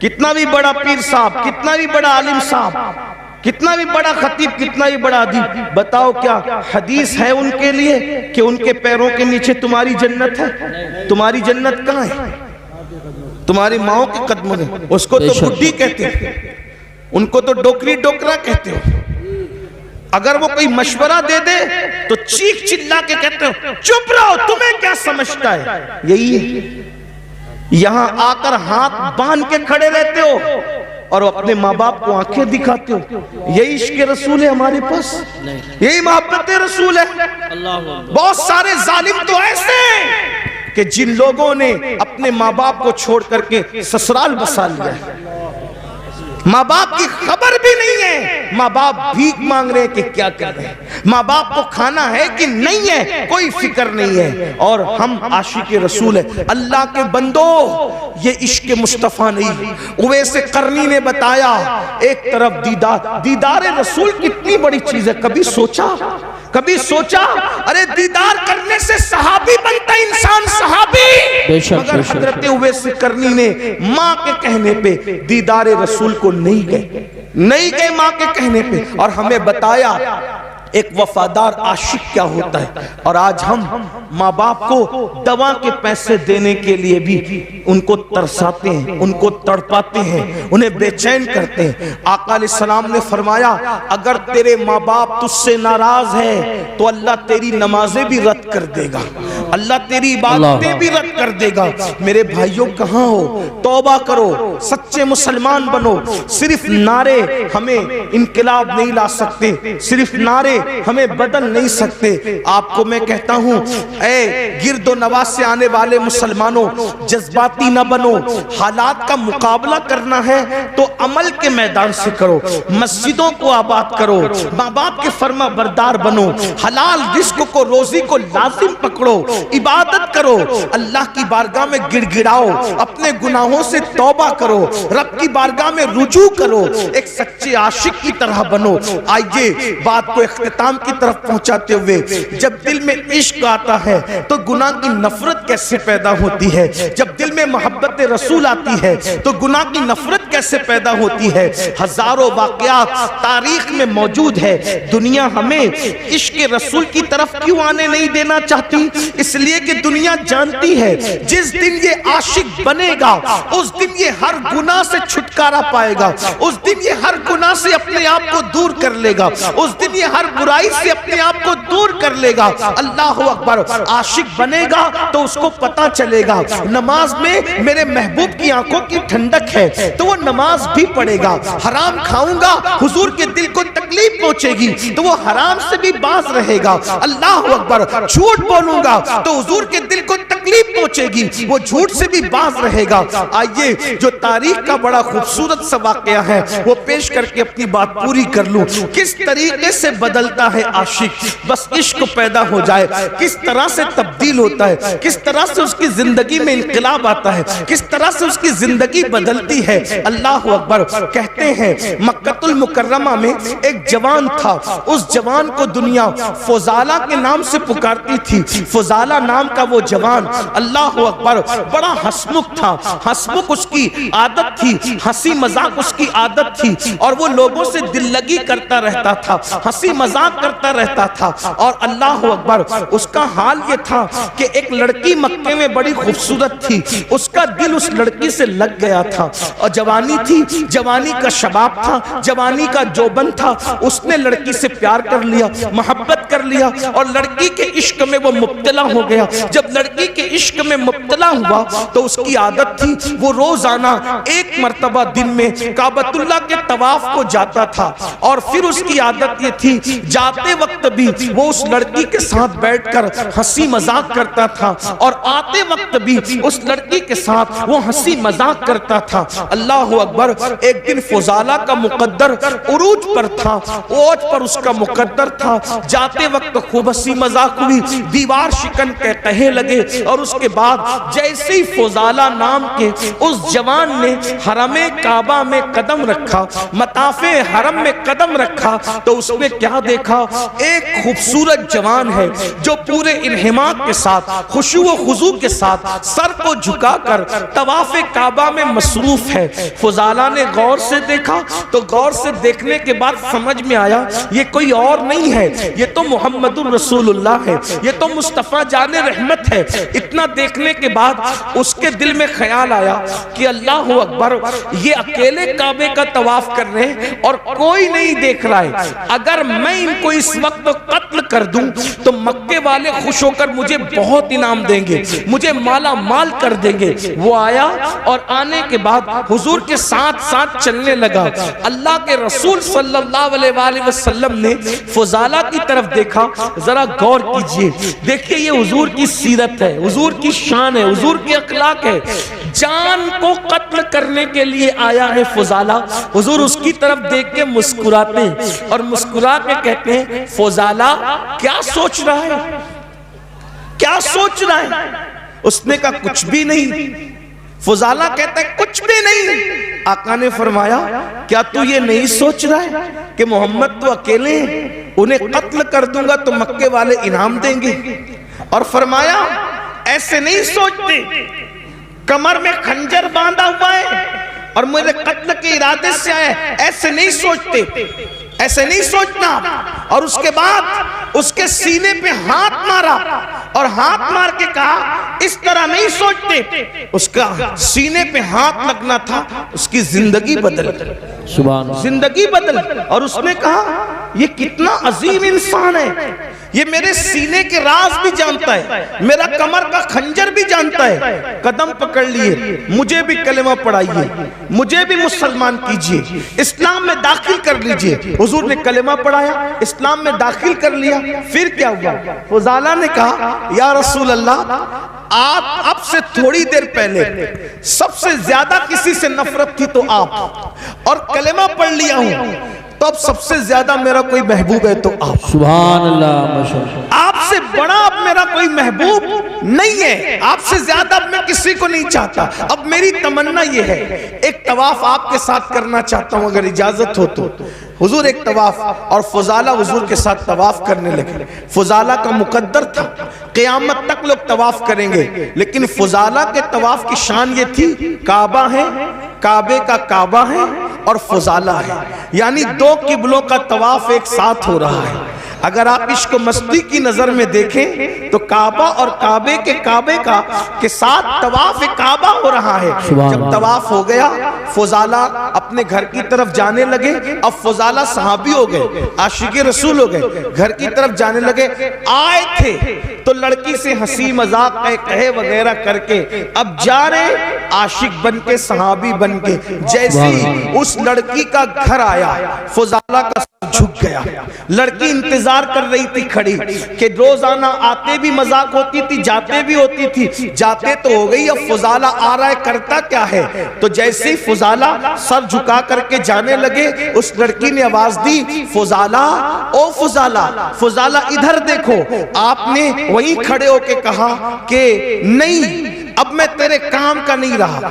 کتنا بھی بڑا پیر صاحب، کتنا بھی بڑا عالم صاحب، کتنا بھی بڑا خطیب، کتنا بھی بڑا ادیب، بتاؤ کیا حدیث ہے ان کے لیے کہ ان کے پیروں کے نیچے تمہاری جنت ہے؟ تمہاری جنت کہاں ہے؟ تمہاری ماؤں کے قدموں میں، اس کو تو بڈھی کہتے ہیں، ان کو تو ڈوکری ڈوکرا کہتے ہو۔ اگر وہ کوئی مشورہ دے دے تو چیخ چلا کے کہتے ہو چپ رہو، تمہیں کیا سمجھتا ہے؟ یہی ہے، یہاں آ کر ہاتھ باندھ کے کھڑے رہتے ہو اور اپنے ماں باپ کو آنکھیں دکھاتے ہو۔ یہی عشق رسول ہے ہمارے پاس، یہی محبت رسول ہے۔ بہت سارے ظالم تو ایسے ہیں کہ جن لوگوں نے اپنے ماں باپ کو چھوڑ کر کے سسرال بسا لیا ہے، ماں باپ کی خبر بھی نہیں ہے، ماں باپ بھیک مانگ رہے ہیں کہ کیا کر رہے ہیں، ماں باپ کو کھانا ہے کہ نہیں ہے کوئی فکر نہیں ہے، اور ہم عاشق رسول ہیں۔ اللہ کے بندو، یہ عشق مصطفیٰ نہیں۔ اویس قرنی نے بتایا ایک طرف دیدار رسول کتنی بڑی چیز ہے، کبھی سوچا ارے دیدار کرنے سے صحابی بنتا انسان، صحابی۔ مگر حضرت اویس قرنی نے ماں کے کہنے پہ دیدار رسول کو نہیں گئے ماں کے کہنے پہ، اور ہمیں بتایا ایک وفادار عاشق کیا ہوتا ہے۔ اور آج ہم ماں باپ کو دوا کے پیسے دینے کے لیے بھی ان کو ترساتے ہیں، ان کو تڑپاتے ہیں، انہیں بے چین کرتے ہیں۔ آقا علیہ السلام نے فرمایا اگر تیرے ماں باپ تجھ سے ناراض ہے تو اللہ تیری نمازیں بھی رد کر دے گا، اللہ تیری عبادتیں بھی رد کر دے گا۔ میرے بھائیوں کہاں ہو؟ توبہ کرو، سچے مسلمان بنو۔ صرف نعرے ہمیں انقلاب نہیں لا سکتے، صرف نعرے ہمیں بدل نہیں سکتے۔ آپ کو میں کہتا ہوں اے گرد و نواح سے آنے والے مسلمانوں، جذباتی نہ بنو۔ حالات کا مقابلہ کرنا ہے تو عمل کے میدان سے کرو، مسجدوں کو آباد کرو، ماں باپ کے فرما بردار بنو، حلال رزق کو، روزی کو لازم پکڑو، عبادت کرو، اللہ کی بارگاہ میں گڑ گڑاؤ، اپنے گناہوں سے توبہ کرو، رب کی بارگاہ میں رجوع کرو، ایک سچے عاشق کی طرح بنو۔ آئیے بات کو اختتام کی طرف پہنچاتے ہوئے، جب دل میں عشق آتا ہے تو گناہ کی نفرت کیسے پیدا ہوتی ہے؟ جب دل میں محبت رسول آتی ہے تو گناہ کی نفرت کیسے پیدا ہوتی ہے؟ ہزاروں واقعات تاریخ میں موجود ہے۔ دنیا ہمیں عشق رسول کی طرف کیوں آنے نہیں دینا چاہتی؟ اس لیے کہ دنیا جانتی ہے جس دن یہ عاشق بنے گا اس دن یہ ہر گناہ سے چھٹکارا پائے گا، اس دن یہ ہر گناہ سے اپنے آپ کو دور کر لے گا، اس دن یہ ہر برائی سے اپنے آپ کو دور کر لے گا۔ اللہ اکبر۔ عاشق بنے گا تو اس کو پتا چلے گا نماز میں میرے محبوب کی آنکھوں کی ٹھنڈک ہے تو وہ نماز بھی پڑھے گا۔ حرام کھاؤں گا حضور کے دل کو تکلیف پہنچے گی تو وہ حرام سے بھی باز رہے گا۔ اللہ اکبر۔ جھوٹ بولوں گا تو حضور کے دل کو تکلیف پہنچے گی، وہ جھوٹ سے بھی باز رہے گا۔ آئیے جو تاریخ کا بڑا خوبصورت سا واقعہ ہے وہ پیش کر کے اپنی بات پوری کر لوں۔ کس طریقے سے بدلتا ہے عاشق، بس عشق پیدا ہو جائے، کس طرح سے تبدیل ہوتا ہے، کس طرح سے اس کی زندگی میں انقلاب آتا ہے، کس طرح سے اس کی زندگی بدلتی ہے۔ اللہ اکبر۔ کہتے ہیں مکہ المکرمہ میں ایک جوان تھا، اس جوان کو دنیا فضالہ کے نام سے پکارتی تھی۔ فضالہ نام کا وہ جوان، اللہ اکبر، بڑا ہنسمکھ تھا، ہنسمکھ اس کی عادت تھی، ہنسی مذاق اس کی عادت تھی، اور وہ لوگوں سے دل لگی کرتا رہتا تھا، ہنسی مذاق کرتا رہتا تھا۔ اور اللہ اکبر، اس کا حال یہ تھا کہ ایک لڑکی مکے میں بڑی خوبصورت تھی، اس کا دل اس لڑکی سے لگ گیا تھا، اور جوانی تھی، جوانی کا شباب تھا، جوانی کا جوبن تھا، اس نے لڑکی سے پیار کر لیا، محبت کر لیا، اور لڑکی کے عشق میں وہ مبتلا ہو گیا۔ جب لڑکی کے کے عشق میں مبتلا ہوا تو اس کی عادت تھی وہ روزانہ ایک مرتبہ دن میں کعبۃ اللہ کے طواف کو جاتا تھا، اور پھر اس کی عادت یہ تھی جاتے وقت بھی وہ اس لڑکی کے ساتھ بیٹھ کر ہنسی مذاق کرتا تھا، اور آتے وقت بھی اس لڑکی کے ساتھ وہ ہنسی مذاق کرتا تھا۔ اللہ اکبر! ایک دن فضالہ کا مقدر عروج پر تھا، اوج پر اس کا مقدر تھا، جاتے وقت خوب ہنسی مذاق ہوئی، دیوار شکن کے کہے لگے، اور اس کے بعد جیسے ہی فضالہ نام کے اس جوان نے حرم کعبہ میں قدم رکھا، مطاف حرم میں قدم رکھا، تو اس میں کیا دیکھا؟ ایک خوبصورت جوان ہے جو پورے انہماک کے ساتھ، خشوع و خضوع کے ساتھ سر کو جھکا کر طواف کعبہ میں مصروف ہے۔ فضالہ نے غور سے دیکھا تو غور سے دیکھنے کے بعد سمجھ میں آیا یہ کوئی اور نہیں ہے، یہ تو محمد الرسول اللہ ہے، یہ تو مصطفیٰ جان رحمت ہے۔ اتنا دیکھنے کے بعد اس کے دل میں خیال آیا کہ اللہ اکبر، یہ اکیلے کعبے کا طواف کر رہے ہیں اور کوئی نہیں دیکھ رہا ہے، اگر میں ان کو اس وقت قتل کر دوں تو مکے والے خوش ہو کر مجھے بہت انعام دیں گے، مجھے مالا مال کر دیں گے۔ وہ آیا اور آنے کے بعد حضور کے ساتھ ساتھ چلنے لگا۔ اللہ کے رسول صلی اللہ علیہ وآلہ وسلم نے فضالہ کی طرف دیکھا، ذرا غور کیجئے، دیکھیے یہ حضور کی سیرت ہے، حضور کی شان ہے، حضور کی اخلاق ہے۔ جان کو قتل کرنے کے لیے آیا ہے فضالہ، حضور اس کی طرف دیکھ کے مسکراتے ہیں اور مسکرا کے کہتے ہیں فضالہ کیا سوچ رہا ہے، کیا سوچ رہا ہے؟ اس نے کہا کچھ بھی نہیں۔ فضالہ کہتا ہے کچھ بھی نہیں۔ آقا نے فرمایا کیا تو یہ نہیں سوچ رہا ہے کہ محمد تو اکیلے ہیں، انہیں قتل کر دوں گا تو مکے والے انعام دیں گے؟ اور فرمایا ایسے نہیں سوچتے، کمر میں خنجر باندھا ہوا ہے اور میرے قتل کے ارادے سے آئے، ایسے نہیں سوچتے، ایسے نہیں سوچنا۔ اور اس کے بعد اس کے سینے پہ ہاتھ مارا اور ہاتھ مار کے کہا اس طرح نہیں سوچتے۔ اس کا سینے پہ ہاتھ لگنا تھا، اس کی زندگی بدل، سبحان اللہ، زندگی بدل۔ اور اس نے کہا یہ کتنا عظیم انسان ہے، یہ میرے سینے کے راز بھی جانتا ہے، میرا کمر کا خنجر بھی جانتا ہے۔ قدم پکڑ لیے، مجھے بھی کلمہ پڑھائیے، مجھے بھی مسلمان کیجئے، اسلام میں داخل کر لیجئے۔ حضور نے کلمہ پڑھایا، اسلام میں داخل کر لیا۔ پھر کیا ہوا؟ فضالہ نے کہا یا رسول اللہ، آپ اب سے تھوڑی دیر پہلے سب سے زیادہ کسی سے نفرت تھی تو آپ، اور کلمہ پڑھ لیا ہوں تو اب سب سے زیادہ میرا کوئی محبوب ہے تو آپ۔ سبحان اللہ، ماشاءاللہ، آپ سے بڑا اب میرا کوئی محبوب نہیں ہے، آپ سے زیادہ اب میں کسی کو نہیں چاہتا۔ اب میری تمنا یہ ہے ایک طواف آپ کے ساتھ کرنا چاہتا ہوں اگر اجازت ہو تو۔ حضور ایک طواف، اور فضالہ حضور کے ساتھ طواف کرنے لگے۔ فضالہ کا مقدر تھا قیامت تک لوگ طواف کریں گے، لیکن فضالہ کے طواف کی شان یہ تھی کعبہ ہے، کعبے کا کعبہ ہے اور فضالہ ہے، یعنی دو قبلوں کا طواف ایک ساتھ ہو رہا ہے۔ اگر آپ عشق و مستی کی نظر میں دیکھیں تو کعبہ اور کعبے کے ساتھ طواف کعبہ ہو رہا ہے۔ جب طواف ہو گیا فضالہ اپنے گھر کی طرف جانے لگے۔ اب فضالہ صحابی ہو گئے، عاشق رسول ہو گئے، گھر کی طرف جانے لگے۔ آئے تھے تو لڑکی سے ہنسی مذاق کہے وغیرہ کر کے، اب جا رہے عاشق بن کے، صحابی بن کے۔ جیسے ہی اس لڑکی کا گھر آیا فضالہ کا جھک گیا۔ لڑکی انتظار کر رہی تھی کھڑی کہ روزانہ آتے بھی مذاق ہوتی تھی، جاتے بھی ہوتی تھی، جاتے تو ہو گئی، اب فضالہ آ رہا ہے، کرتا کیا ہے؟ تو جیسے ہی فضالہ سر جھکا کر کے جانے لگے، اس لڑکی نے آواز دی فضالہ، او فضالہ، فضالہ ادھر دیکھو۔ آپ نے وہیں کھڑے ہو کے کہا کہ نہیں اب میں تیرے کام کا نہیں رہا۔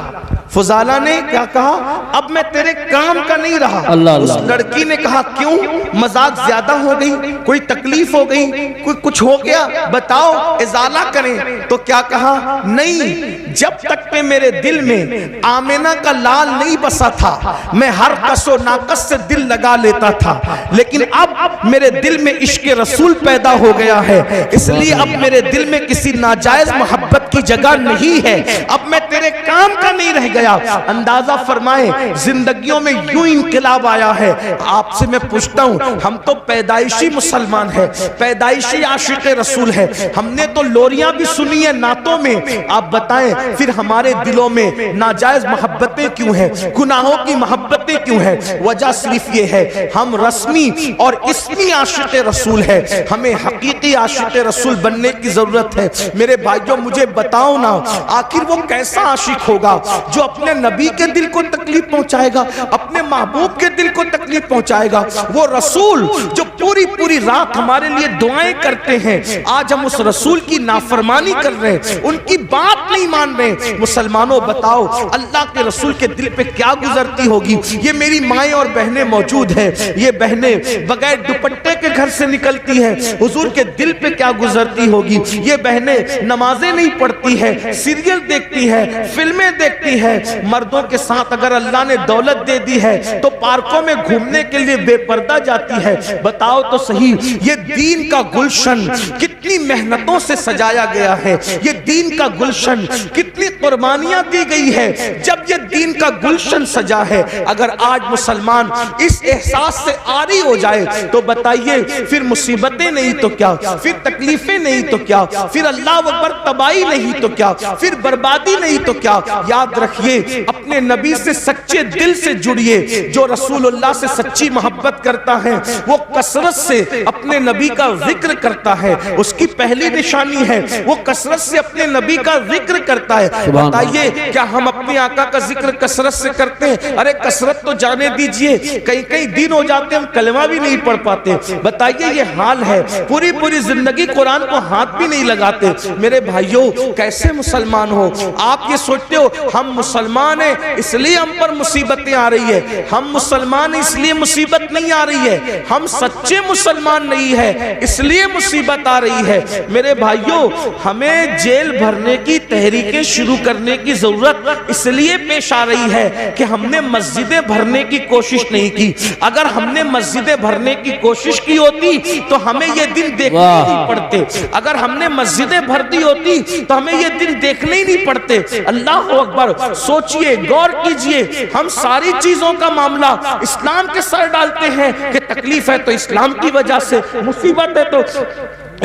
فضالہ نے کیا کہا؟ اب میں تیرے کام کا نہیں رہا۔ اس لڑکی نے کہا کیوں؟ مذاق زیادہ ہو گئی، کوئی تکلیف ہو گئی، کوئی کچھ ہو گیا، بتاؤ ازالہ کریں۔ تو کیا کہا؟ نہیں، جب تک کہ میرے دل میں آمنہ کا لال نہیں بسا تھا میں ہر کس و ناقص سے دل لگا لیتا تھا، لیکن اب میرے دل میں عشق رسول پیدا ہو گیا ہے، اس لیے اب میرے دل میں کسی ناجائز محبت کی جگہ نہیں ہے۔ اب میں تیرے تیرے کام کا نہیں رہ گیا۔ اندازہ فرمائیں زندگیوں میں یوں انقلاب آیا ہے۔ آپ سے میں پوچھتا ہوں، ہم تو پیدائشی مسلمان ہیں، پیدائشی عاشق رسول ہے، ہم نے تو لوریاں بھی سنی ہیں نعتوں میں، آپ بتائیں پھر ہمارے دلوں میں ناجائز محبتیں کیوں ہیں، گناہوں کی محبتیں کیوں ہیں؟ وجہ صرف یہ ہے ہم رسمی اور اسمی عاشق رسول ہے، ہمیں حقیقی عاشق رسول بننے کی ضرورت ہے۔ میرے بھائیوں مجھے بتاؤ نا، آخر وہ کیسا عاشق ہوگا جو اپنے نبی کے دل کو تکلیف پہنچائے گا، اپنے محبوب کے دل کو تکلیف پہنچائے گا؟ وہ رسول جو پوری پوری رات ہمارے لیے دعائیں کرتے ہیں، آج ہم اس رسول کی نافرمانی کر رہے ہیں، ان کی بات نہیں مان رہے۔ مسلمانوں بتاؤ اللہ کے رسول کے دل پہ کیا گزرتی ہوگی؟ یہ میری مائیں اور بہنیں موجود ہیں، یہ بہنیں بغیر دوپٹے کے گھر سے نکلتی ہیں، حضور کے دل پہ کیا گزرتی ہوگی؟ یہ بہنیں نمازیں نہیں پڑھتی ہے، سیریل دیکھتی ہے، فلمیں دیکھتی ہے، مردوں کے ساتھ اگر اللہ نے دولت دے دی ہے تو پارکوں میں گھومنے کے لیے بے پردہ جاتی ہے۔ بتاؤ تو صحیح، یہ دین کا گلشن کتنی محنتوں سے سجایا گیا ہے، یہ دین کا گلشن کتنی قربانیاں دی گئی ہے جب یہ دین کا گلشن سجا ہے۔ اگر آج مسلمان اس احساس سے عاری ہو جائے تو بتائیے پھر مصیبتیں نہیں تو کیا، پھر تکلیفیں نہیں تو کیا، پھر اللہ اکبر تباہی نہیں تو کیا، پھر بربادی نہیں تو کیا؟ یاد رکھیے اپنے نبی سے سچے دل سے جڑیے۔ جو رسول اللہ سے سچی محبت کرتا ہے وہ کثرت سے اپنے نبی کا ذکر کرتا ہے، اس کی پہلی نشانی ہے وہ کثرت سے اپنے نبی کا ذکر کرتا ہے۔ بتائیے کیا ہم اپنے آقا کا ذکر کثرت سے کرتے ہیں؟ ارے کثرت تو جانے دیجئے، کئی کئی دن ہو جاتے ہم کلمہ بھی نہیں پڑھ پاتے۔ بتائیے یہ حال ہے، پوری پوری زندگی قرآن کو ہاتھ بھی نہیں لگاتے۔ میرے بھائیوں کیسے مسلمان ہو آپ؟ یہ سوچتے ہو ہم مسلمان ہیں اس لیے ہم پر مصیبتیں آ رہی ہے؟ ہم مسلمان اس لیے مصیبت نہیں آ رہی ہے، ہم سچے مسلمان نہیں ہے اس لیے مصیبت آ رہی ہے۔ میرے بھائیوں ہمیں جیل بھرنے کی تحریکیں شروع کرنے کی ضرورت اس لیے پیش آ رہی ہے کہ ہم نے مسجدیں بھرنے کی کوشش نہیں کی۔ اگر ہم نے مسجدیں بھرنے کی کوشش کی ہوتی تو ہمیں یہ دن دیکھنے نہیں پڑتے، اگر ہم نے مسجدیں بھر دی ہوتی تو ہمیں یہ دن دیکھنے ہی نہیں پڑتے۔ اللہ اکبر، سوچئے غور کیجئے، ہم ساری چیزوں کا معاملہ اسلام کے سر ڈالتے ہیں کہ تکلیف ہے تو اسلام کی وجہ سے، مصیبت ہے تو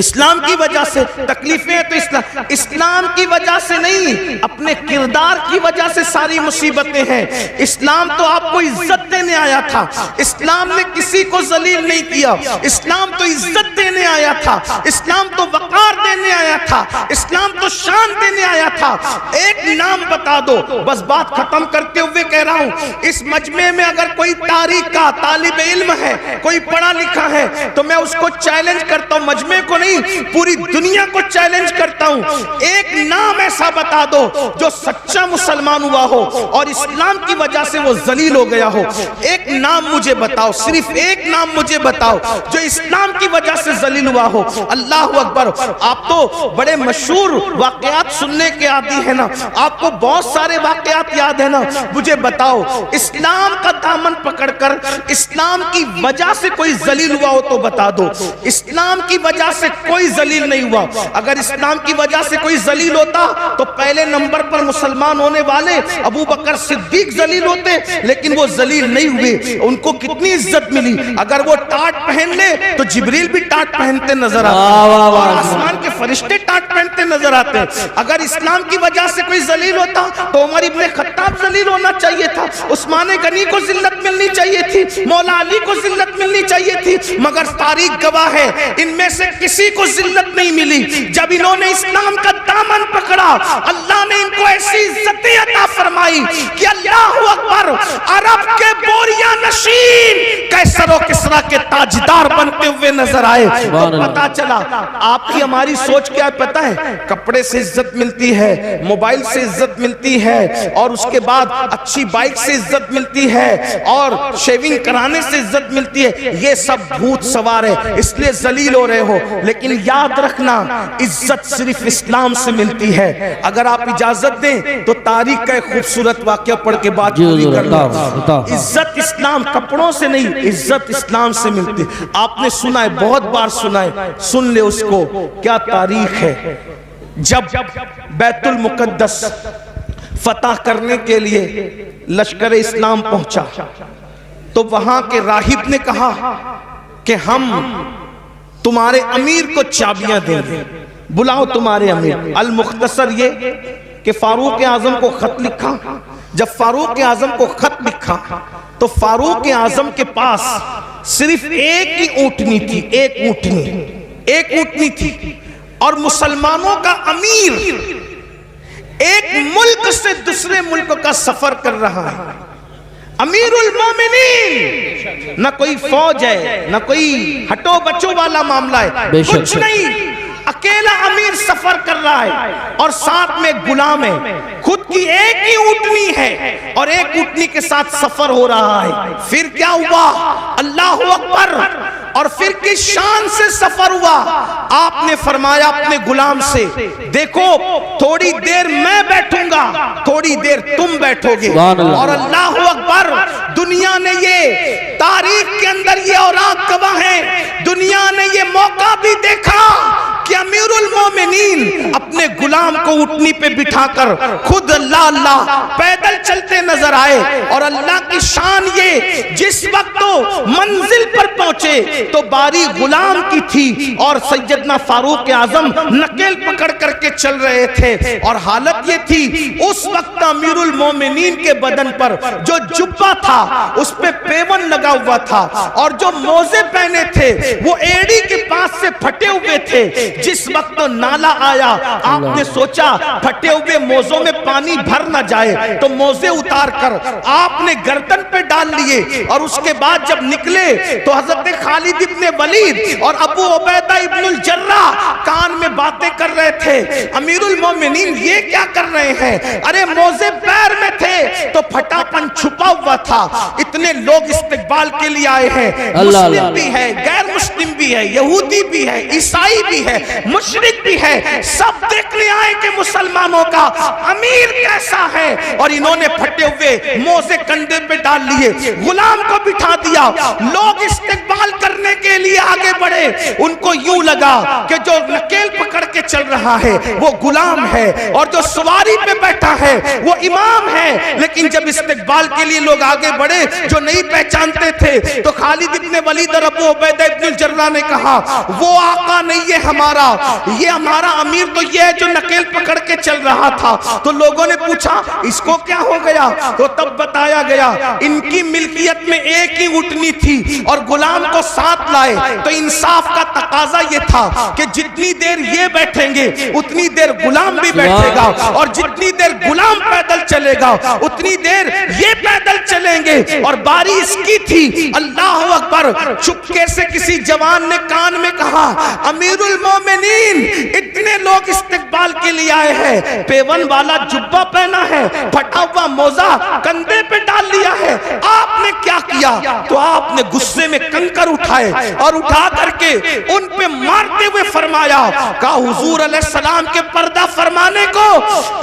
اسلام کی وجہ سے، تکلیفیں تو اسلام کی وجہ سے نہیں، اپنے کردار کی وجہ سے ساری مصیبتیں ہیں۔ اسلام تو آپ کو عزت دینے آیا تھا، اسلام نے کسی کو ذلیل نہیں کیا، اسلام تو عزت دینے آیا تھا، اسلام تو وقار دینے آیا تھا، اسلام تو شان دینے آیا تھا۔ ایک نام بتا دو، بس بات ختم کرتے ہوئے کہہ رہا ہوں، اس مجمع میں اگر کوئی تاریخ کا طالب علم ہے، کوئی پڑھا لکھا ہے تو میں اس کو چیلنج کرتا ہوں، مجمع کو نہیں پوری دنیا کو چیلنج کرتا ہوں، ایک نام ایسا بتا دو جو سچا مسلمان ہوا ہو اور اسلام کی وجہ سے وہ ذلیل ہو گیا ہو۔ ایک نام مجھے بتاؤ، صرف ایک نام مجھے بتاؤ جو اسلام کی وجہ سے ذلیل ہوا ہو۔ اللہ اکبر، آپ تو بڑے مشہور واقعات سننے کے عادی ہیں نا، آپ کو بہت سارے واقعات یاد ہیں نا، مجھے بتاؤ اسلام کا دامن پکڑ کر اسلام کی وجہ سے کوئی ذلیل ہوا ہو تو بتا دو۔ اسلام کی وجہ سے کوئی ذلیل نہیں ہوا۔ اگر اسلام کی وجہ سے کوئی ذلیل ہوتا تو پہلے نمبر پر مسلمان ہونے والے ابو بکر صدیق ذلیل ہوتے، لیکن وہ ذلیل نہیں ہوئے، ان کو کتنی عزت ملی۔ اگر وہ ٹاٹ پہن لے تو جبریل بھی ٹاٹ پہنتے نظر آتے، اور آسمان کے فرشتے ٹاٹ پہنتے نظر آتے۔ اگر اسلام کی وجہ سے کوئی ذلیل ہوتا تو عمر ابن خطاب ذلیل ہونا چاہیے تھا، عثمان غنی کو ذلت ملنی چاہیے تھی، مولا علی کو ذلت ملنی چاہیے تھی، مگر تاریخ گواہ ہے ان میں سے کسی کو ذلت نہیں ملی۔ جب انہوں نے اسلام کا دامن پکڑا اللہ نے ان کو ایسی عزت عطا فرمائی کہ اللہ اکبر، عرب کے بوریا نشین قیصر و کسریٰ کے تاجدار بنتے ہوئے نظر آئے۔ تو پتا چلا آپ کی ہماری سوچ کیا ہے پتہ ہے؟ کپڑے سے عزت ملتی ہے، موبائل سے عزت ملتی ہے، اور اس کے بعد اچھی بائک سے عزت ملتی ہے، اور شیونگ کرانے سے عزت ملتی ہے۔ یہ سب بھوت سوار ہے اس لیے ذلیل ہو رہے ہو، لیکن یاد رکھنا عزت صرف اسلام سے ملتی ہے۔ اگر آپ اجازت دیں تو تاریخ کا ایک خوبصورت واقعہ پڑھ کے بات پوری کرنا۔ عزت اسلام کپڑوں سے نہیں، عزت اسلام سے ملتی۔ آپ نے سنا ہے، بہت بار سنا ہے، سن لے اس کو، کیا تاریخ ہے۔ جب بیت المقدس فتح کرنے کے لیے لشکر اسلام پہنچا تو وہاں کے راہب نے کہا کہ ہم تمہارے امیر کو چابیاں دیں گے، بلاؤ تمہارے امیر۔ المختصر یہ کہ فاروق اعظم کو خط لکھا۔ جب فاروق اعظم کو خط لکھا تو فاروق اعظم کے پاس صرف ایک ہی اونٹنی تھی، ایک اونٹنی تھی، اور مسلمانوں کا امیر ایک ملک سے دوسرے ملک کا سفر کر رہا ہے، امیر المومنین، نہ کوئی فوج ہے، نہ کوئی ہٹو بچو والا معاملہ ہے، کچھ نہیں، اکیلا امیر سفر کر رہا ہے اور ساتھ میں غلام ہے، خود کی ایک ہی اونٹنی ہے اور ایک اونٹنی کے ساتھ سفر ہو رہا ہے۔ پھر کیا ہوا؟ اللہ اکبر! اور پھر کس شان سے سفر ہوا؟ آپ نے فرمایا اپنے غلام سے، دیکھو تھوڑی دیر میں بیٹھوں گا، تھوڑی دیر تم بیٹھو گے۔ اور اللہ اکبر! دنیا نے یہ تاریخ کے اندر یہ اوراق گواہ ہیں، دنیا نے یہ موقع بھی دیکھا کہ امیر المومنین اپنے غلام کو اونٹنی پہ بٹھا کر خود اللہ پیدل چلتے نظر آئے۔ اور اللہ کی شان یہ، جس وقت تو منزل پر پہنچے تو باری غلام کی تھی اور سیدنا فاروق اعظم نکیل پکڑ کر کے چل رہے تھے، اور حالت یہ تھی اس وقت امیر المومنین کے بدن پر جو جبہ تھا اس پہ پیون لگا ہوا تھا، اور جو موزے پہنے تھے وہ ایڑی کے پاس سے پھٹے ہوئے تھے۔ جس وقت نالا آیا آپ نے سوچا پھٹے ہوئے موزوں میں پانی بھر نہ جائے تو موزے اتار کر آپ نے گردن پہ ڈال لیے، اور اس کے بعد جب نکلے تو حضرت خالد ابن ولید اور ابو عبیدہ ابن الجراح کان میں باتیں کر رہے تھے۔ امیر المومنین یہ کیا کر رہے ہیں؟ ارے موزے پیر میں تھے تو پھٹا پن چھپا ہوا تھا۔ اتنے لوگ استقبال کے لیے آئے ہیں، مسلم بھی ہے، غیر مسلم بھی ہے، یہودی بھی ہے، عیسائی بھی ہے، مشرک بھی ہے، سب دیکھنے آئے کہ مسلمانوں کا امیر کیسا ہے۔ اور انہوں نے پھٹے ہوئے موزے کندھے پہ ڈال لیے، غلام کو بٹھا دیا، لوگ استقبال کرنے کے لیے آگے بڑھے۔ ان کو یوں لگا کہ جو نکیل پکڑ کے چل رہا ہے وہ غلام ہے اور جو سواری پہ بیٹھا ہے وہ امام ہے، لیکن جب استقبال کے لیے لوگ آگے بڑھے جو نہیں پہچانتے تھے تو خالد ابن ولید اور ابو عبیدہ ابن الجراح نے کہا وہ آقا نہیں ہے ہمارا، یہ ہمارا امیر تو یہ ہے جو نکیل پکڑ کے چل رہا تھا۔ تو لوگوں نے پوچھا اس کو کیا ہو گیا؟ تو تب بتایا گیا ان کی ملکیت میں ایک ہی اونٹنی تھی اور غلام کو ساتھ لائے، تو انصاف کا تقاضا یہ تھا کہ جتنی دیر یہ بیٹھیں گے اتنی دیر غلام بھی بیٹھے گا، اور جتنی دیر غلام پیدل چلے گا اتنی دیر یہ پیدل چلیں گے۔ اور باری اس کی تھی، اللہ اکبر! چپکے سے کسی جوان نے کان میں کہا امیر المومنین اتنے لوگ استقبال کے لیے آئے ہیں، پیون والا جبہ پہنا ہے، پھٹا ہوا موزہ کندھے پہ ڈال لیا ہے، آپ نے کیا کیا؟ تو آپ نے غصے میں کنکر اٹھائے اور اٹھا کر کے ان پہ مارتے ہوئے فرمایا کہ حضور علیہ السلام کے پردہ فرمانے کو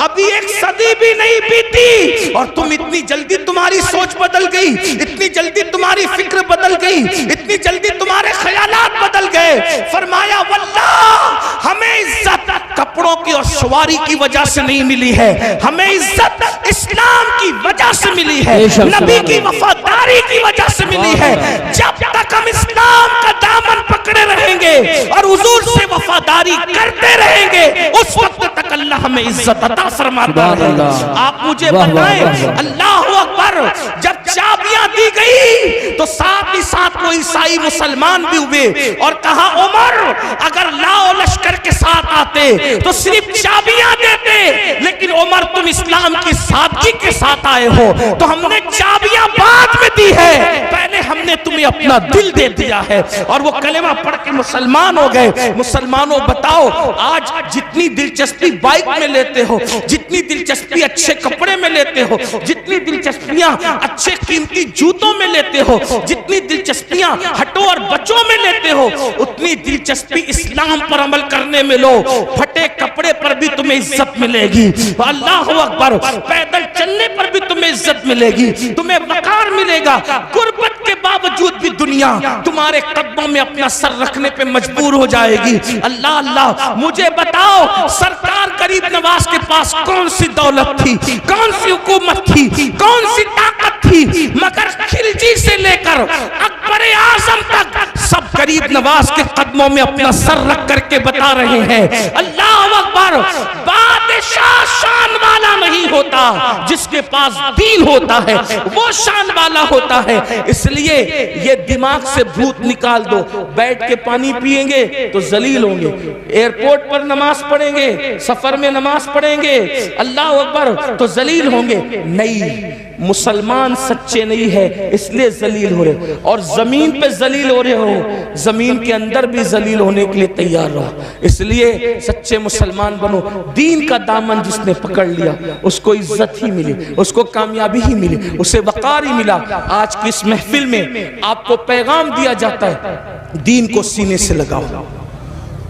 ابھی ایک صدی بھی نہیں بیتی اور تم اتنی جلدی تمہاری سوچ بدل گئی، اتنی جلدی تمہاری فکر بدل گئی، اتنی جلدی تمہارے خیالات بدل گئے۔ فرمایا واللہ ہمیں عزت کپڑوں کی اور سواری کی وجہ سے نہیں ملی ہے، ہمیں عزت اسلام کی وجہ سے ملی ہے، نبی کی وفاداری کی وجہ سے ملی ہے۔ جب تک ہم اسلام کا دامن پکڑے رہیں گے اور حضور سے وفاداری کرتے رہیں گے اس وقت تک اللہ ہمیں عزت عطا فرماتا ہے۔ آپ مجھے بتائیں اللہ اکبر! جب چابیاں دی گئی تو ساتھ ہی ساتھ وہ عیسائی مسلمان بھی ہوئے اور کہا عمر اگر لاؤ لشکر کے ساتھ آتے تو صرف چابیاں دیتے، لیکن عمر تم اسلام کی سادگی کے ساتھ آئے ہو تو ہم نے چابیاں بعد میں دی ہے، پہلے ہم نے تمہیں اپنا دل دے دیا ہے۔ اور وہ کلمہ پڑھ کے مسلمان ہو گئے۔ مسلمانوں بتاؤ آج جتنی دلچسپی بائک میں لیتے ہو، جتنی دلچسپی اچھے کپڑے میں لیتے ہو، جتنی دلچسپیاں اچھے قیمتی جوتوں میں لیتے ہو، جتنی دلچسپیاں ہٹو اور بچوں میں لیتے ہو، اتنی دلچسپی اسلام پر عمل کرنے میں لو، پھٹے کپڑے پر بھی تمہیں عزت ملے گی، اللہ اکبر! پیدل چلنے پر بھی تمہیں عزت ملے گی، تمہیں وقار ملے گا، غربت کے باوجود بھی دنیا تمہارے قدموں میں اپنا سر رکھنے پہ مجبور ہو جائے گی۔ اللہ اللہ مجھے بتاؤ سرکار غریب نواز کے پاس کون سی دولت تھی، کون سی حکومت تھی، کون سی طاقت تھی، مگر خلجی سے لے کر اکبر اعظم تک سب غریب نواز کے قدموں میں اپنا سر رکھ کر کے بتا رہے ہیں اللہ اکبر۔ بادشاہ شان والا نہیں ہوتا، جس کے پاس دین ہوتا ہے وہ شان والا ہوتا ہے۔ اس لیے یہ دماغ سے بھوت نکال دو، بیٹھ کے پانی پیئیں گے تو ذلیل ہوں گے، ایئرپورٹ پر نماز پڑھیں گے، سفر میں نماز پڑھیں گے اللہ اکبر تو ذلیل ہوں گے۔ نہیں، مسلمان سچے نہیں ہے اس لیے ذلیل ہو رہے، اور زمین پہ ذلیل ہو رہے ہو، زمین کے اندر بھی ذلیل ہونے کے لیے تیار رہو۔ اس لیے سچے مسلمان بنو، دین کا دامن جس نے پکڑ لیا اس کو عزت ہی ملی، اس کو کامیابی ہی ملی، اسے وقار ہی ملا۔ آج کی اس محفل میں آپ کو پیغام دیا جاتا ہے دین کو سینے سے لگاؤ،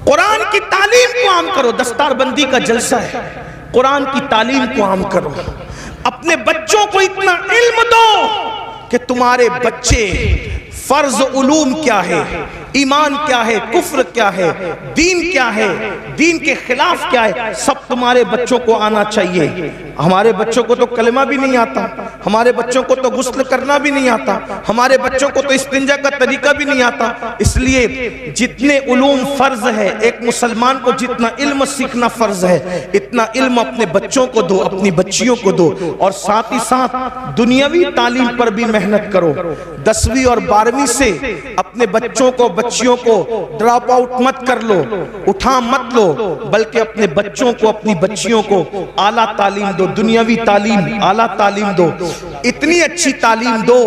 قرآن کی تعلیم کو عام کرو۔ دستار بندی کا جلسہ ہے، قرآن کی تعلیم کو عام کرو، اپنے بچوں کو اتنا علم دو کہ تمہارے بچے فرض علوم کیا ہے، ایمان کیا ہے، کفر کیا ہے، دین کیا ہے، دین کے خلاف کیا ہے، سب تمہارے بچوں کو آنا چاہیے۔ ہمارے بچوں کو تو کلمہ بھی نہیں آتا، ہمارے بچوں کو تو غسل کرنا بھی نہیں آتا، ہمارے بچوں کو تو استنجا کا طریقہ بھی نہیں آتا۔ اس لیے جتنے علوم فرض ہے، ایک مسلمان کو جتنا علم سیکھنا فرض ہے، اتنا علم اپنے بچوں کو دو، اپنی بچیوں کو دو، اور ساتھ ہی ساتھ دنیاوی تعلیم پر بھی محنت کرو۔ 10ویں اور 12ویں سے اپنے بچوں کو بچیوں کو ڈراپ آؤٹ مت کر لو، اٹھا مت لو، بلکہ اپنے بچوں کو اپنی بچیوں کو اعلیٰ تعلیم دو، دنیاوی تعلیم اعلیٰ تعلیم دو، اتنی اچھی تعلیم دو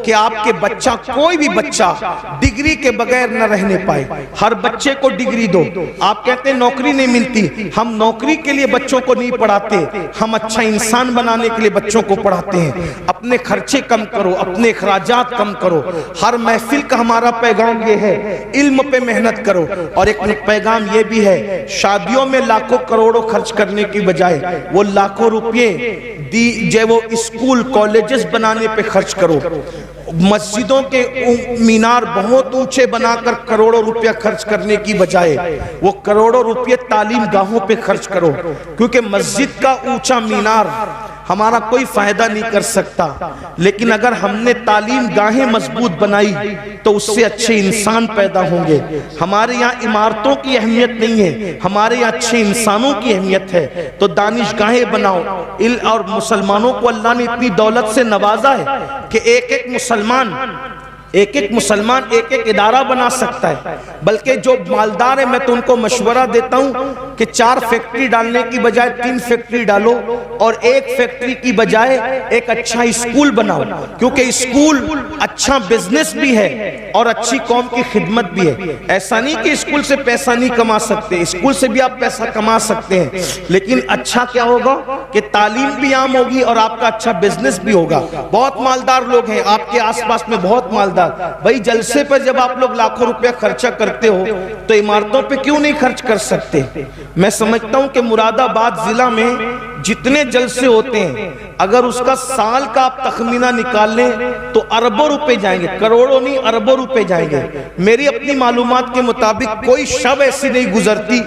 کہ آپ کے بچہ کوئی بھی بچہ ڈگری کے بغیر نہ رہنے پائے۔ ہر بچے کو ڈگری دو۔ آپ کہتے ہیں نوکری نہیں ملتی، ہم نوکری کے لیے بچوں کو نہیں پڑھاتے، ہم اچھا انسان بنانے کے لیے بچوں کو پڑھاتے ہیں۔ اپنے خرچے کم کرو، اپنے اخراجات کم کرو۔ ہر محفل کا ہمارا پیغام یہ ہے علم پہ محنت کرو، اور ایک پیغام یہ بھی ہے شادیوں میں لاکھوں کروڑوں خرچ کرنے کی بجائے وہ لاکھوں روپے جو وہ اسکول کالجز بنانے پہ خرچ کرو۔ مسجدوں کے مینار بہت اونچے بنا کر کروڑوں روپیہ خرچ کرنے کی بجائے وہ کروڑوں روپے تعلیم گاہوں پہ خرچ کرو، کیونکہ مسجد کا اونچا مینار ہمارا کوئی فائدہ نہیں کر سکتا، لیکن اگر ہم نے تعلیم گاہیں مضبوط بنائی تو اس سے اچھے انسان پیدا ہوں گے۔ ہمارے یہاں عمارتوں کی اہمیت نہیں ہے، ہمارے یہاں اچھے انسانوں کی اہمیت ہے۔ تو دانشگاہیں بناؤ، اور مسلمانوں کو اللہ نے اتنی دولت سے نوازا ہے کہ ایک ایک مسلمان ایک ایک ادارہ بنا سکتا ہے، بلکہ جو مالدار ہے میں تو ان کو مشورہ دیتا ہوں کہ 4 فیکٹری ڈالنے کی بجائے 3 فیکٹری ڈالو، اور 1 فیکٹری کی بجائے ایک اچھا اسکول بناؤ، کیونکہ اسکول اچھا بزنس بھی ہے اور اچھی قوم کی خدمت بھی ہے۔ ایسا نہیں کہ اسکول سے پیسہ نہیں کما سکتے، اسکول سے بھی آپ پیسہ کما سکتے ہیں، لیکن اچھا کیا ہوگا کہ تعلیم بھی عام ہوگی اور آپ کا اچھا بزنس بھی ہوگا۔ بہت مالدار لوگ ہیں آپ کے آس پاس میں، بہت مالدار۔ بھائی جلسے پر جب آپ لوگ لاکھوں روپیہ خرچہ کرتے ہو تو عمارتوں پہ کیوں نہیں خرچ کر سکتے؟ میں سمجھتا ہوں کہ مراد آباد ضلع میں جتنے جلسے ہوتے ہیں اگر اس کا سال کا آپ تخمینہ نکال لیں تو اربوں روپے جائیں گے، کروڑوں نہیں اربوں روپے جائیں گے۔ میری اپنی معلومات کے مطابق کوئی شب ایسی نہیں گزرتی